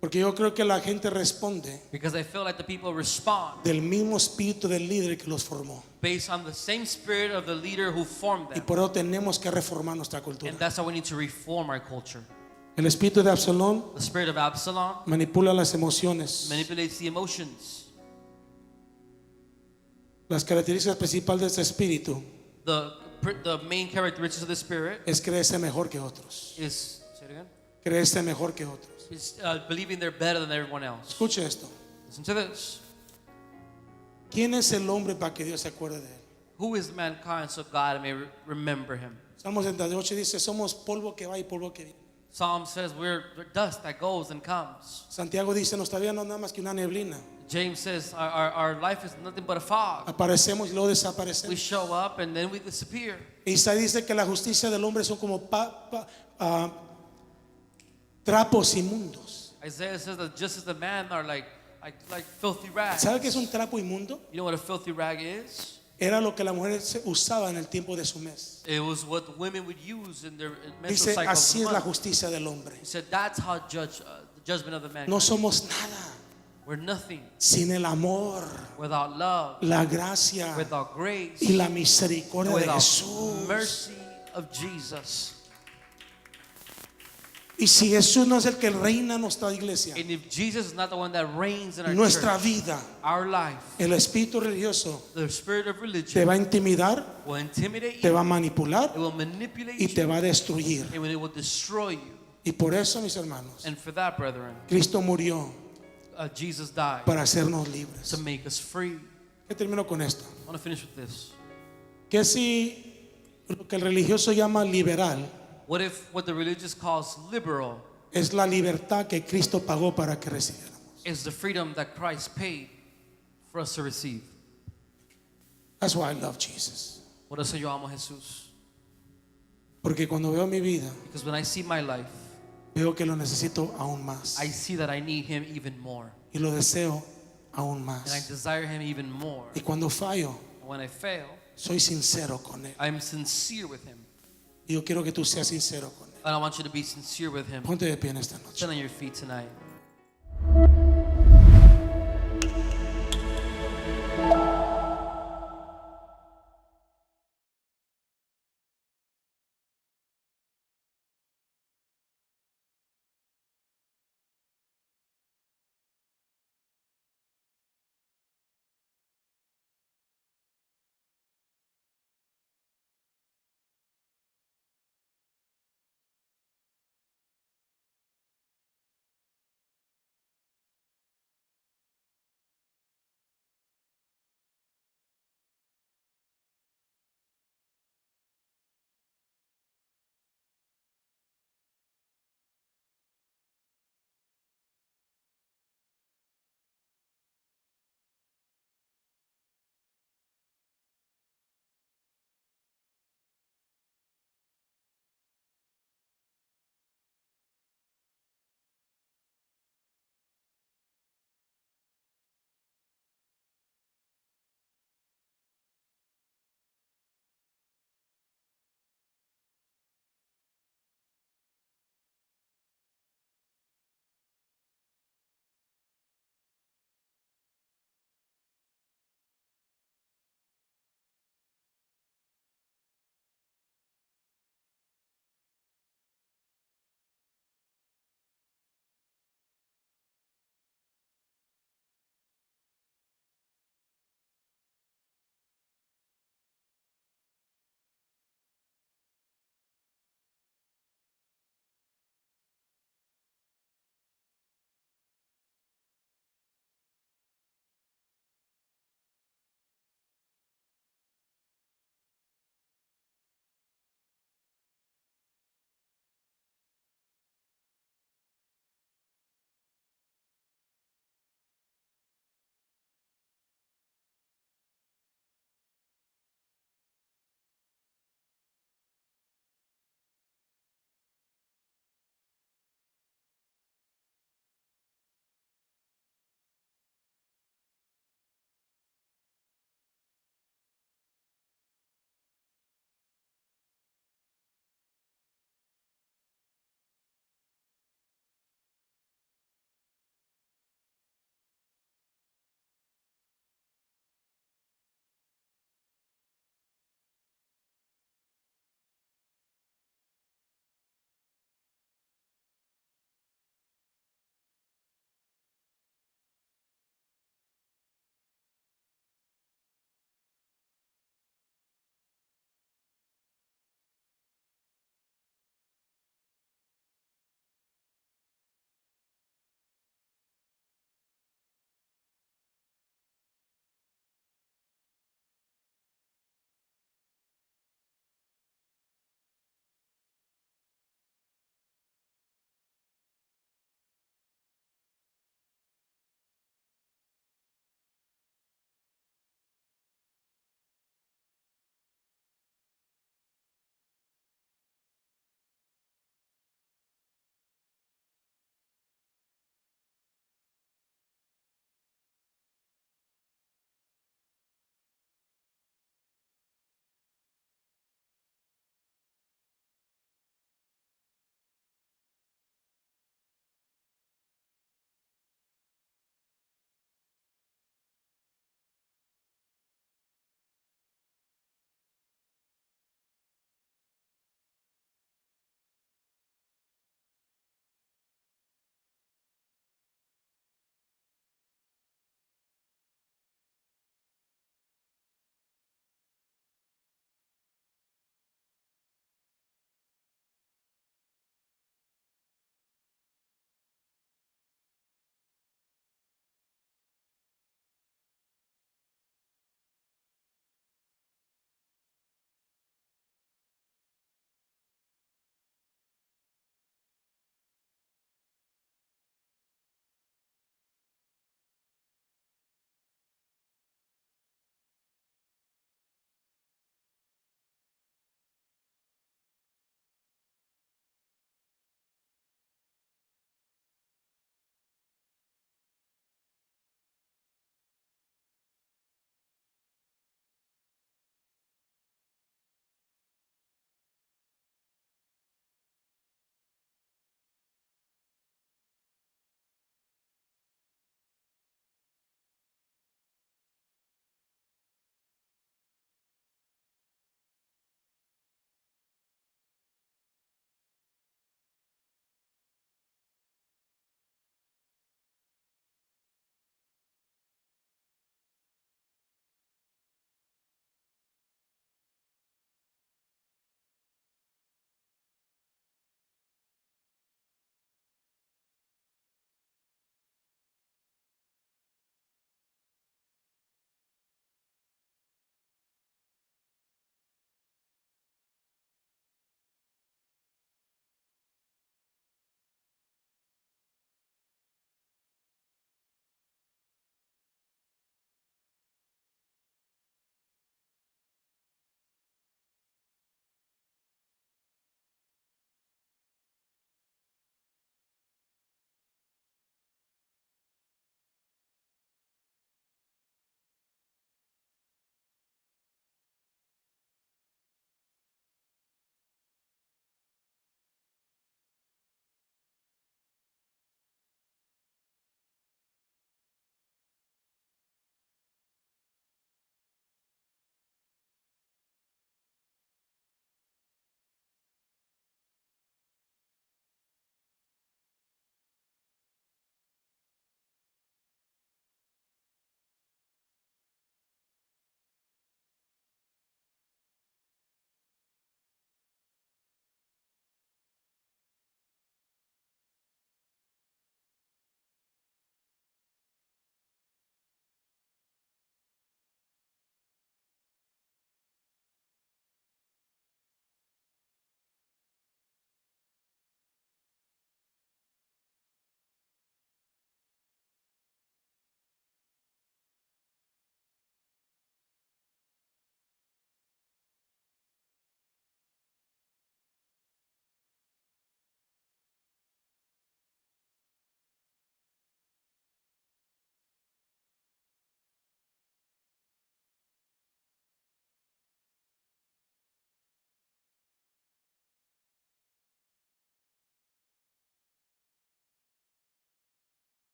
Porque yo creo que la gente responde Because I feel like the people respond del mismo espíritu del líder que los formó. based on the same spirit of the leader who formed Y them. por eso tenemos que reformar nuestra cultura. And that's how we need to reform our culture. El espíritu de Absalón The spirit of Absalom manipula las emociones. manipulates the emotions. Las características principales de este espíritu The main characteristics of the spirit es creerse mejor que otros. is, say it again, Creerse mejor que otros. is believing they're better than everyone else. Escuche esto. Listen to this. ¿Quién es el hombre para que Dios se acuerde de él? Who is mankind so God may remember him? Salmo 78 dice, somos polvo que va y polvo que viene. Psalm says we're dust that goes and comes. Santiago dice, nuestra vida no es nada más que una neblina. James says our life is nothing but a fog. Aparecemos y luego We desaparecemos. show up and then we disappear. Isaías dice que la justicia del hombre son como trapos inmundos. Isaiah says that just as the man are like filthy rags. ¿Sabe qué es un trapo inmundo? You know what a filthy rag is? Era lo que la mujer usaba en el tiempo de su mes. It was what women would use in their menstrual Dice, cycle. of así the es la month. justicia del hombre. He said that's how the judgment of the man. No somos nada We're nothing sin el amor, without love, la gracia without grace, y la misericordia de without Jesús. mercy of Jesus. Y si Jesús no es el que reina en nuestra iglesia, And if Jesus is not the one that reigns in our nuestra church, vida, our life, el espíritu religioso the spirit of te religion va a intimidar, will intimidate te you, va a manipular it will manipulate y te you, va a destruir. and it will destroy you. Y por eso, mis hermanos, And for that, brethren, Cristo murió Jesus died para hacernos libres. to make us free. ¿Qué termino con esto? I want to finish with this. Que si lo que el religioso llama liberal What if what the religious calls liberal es la libertad que Cristo pagó para que recibiéramos? is the freedom that Christ paid for us to receive? That's why I love Jesus. Por eso yo amo a Jesús. Porque cuando veo mi vida, Because when I see my life, veo que lo necesito aún más. I see that I need Him even more. Y lo deseo aún And I más. desire Him even more. Y cuando fallo, And when I fail, soy sincero con Él. I'm sincere with Him. Y yo quiero que tú seas sincero con Él. And I want you to be sincere with Him. Ponte de pie en esta noche. Stand on your feet tonight.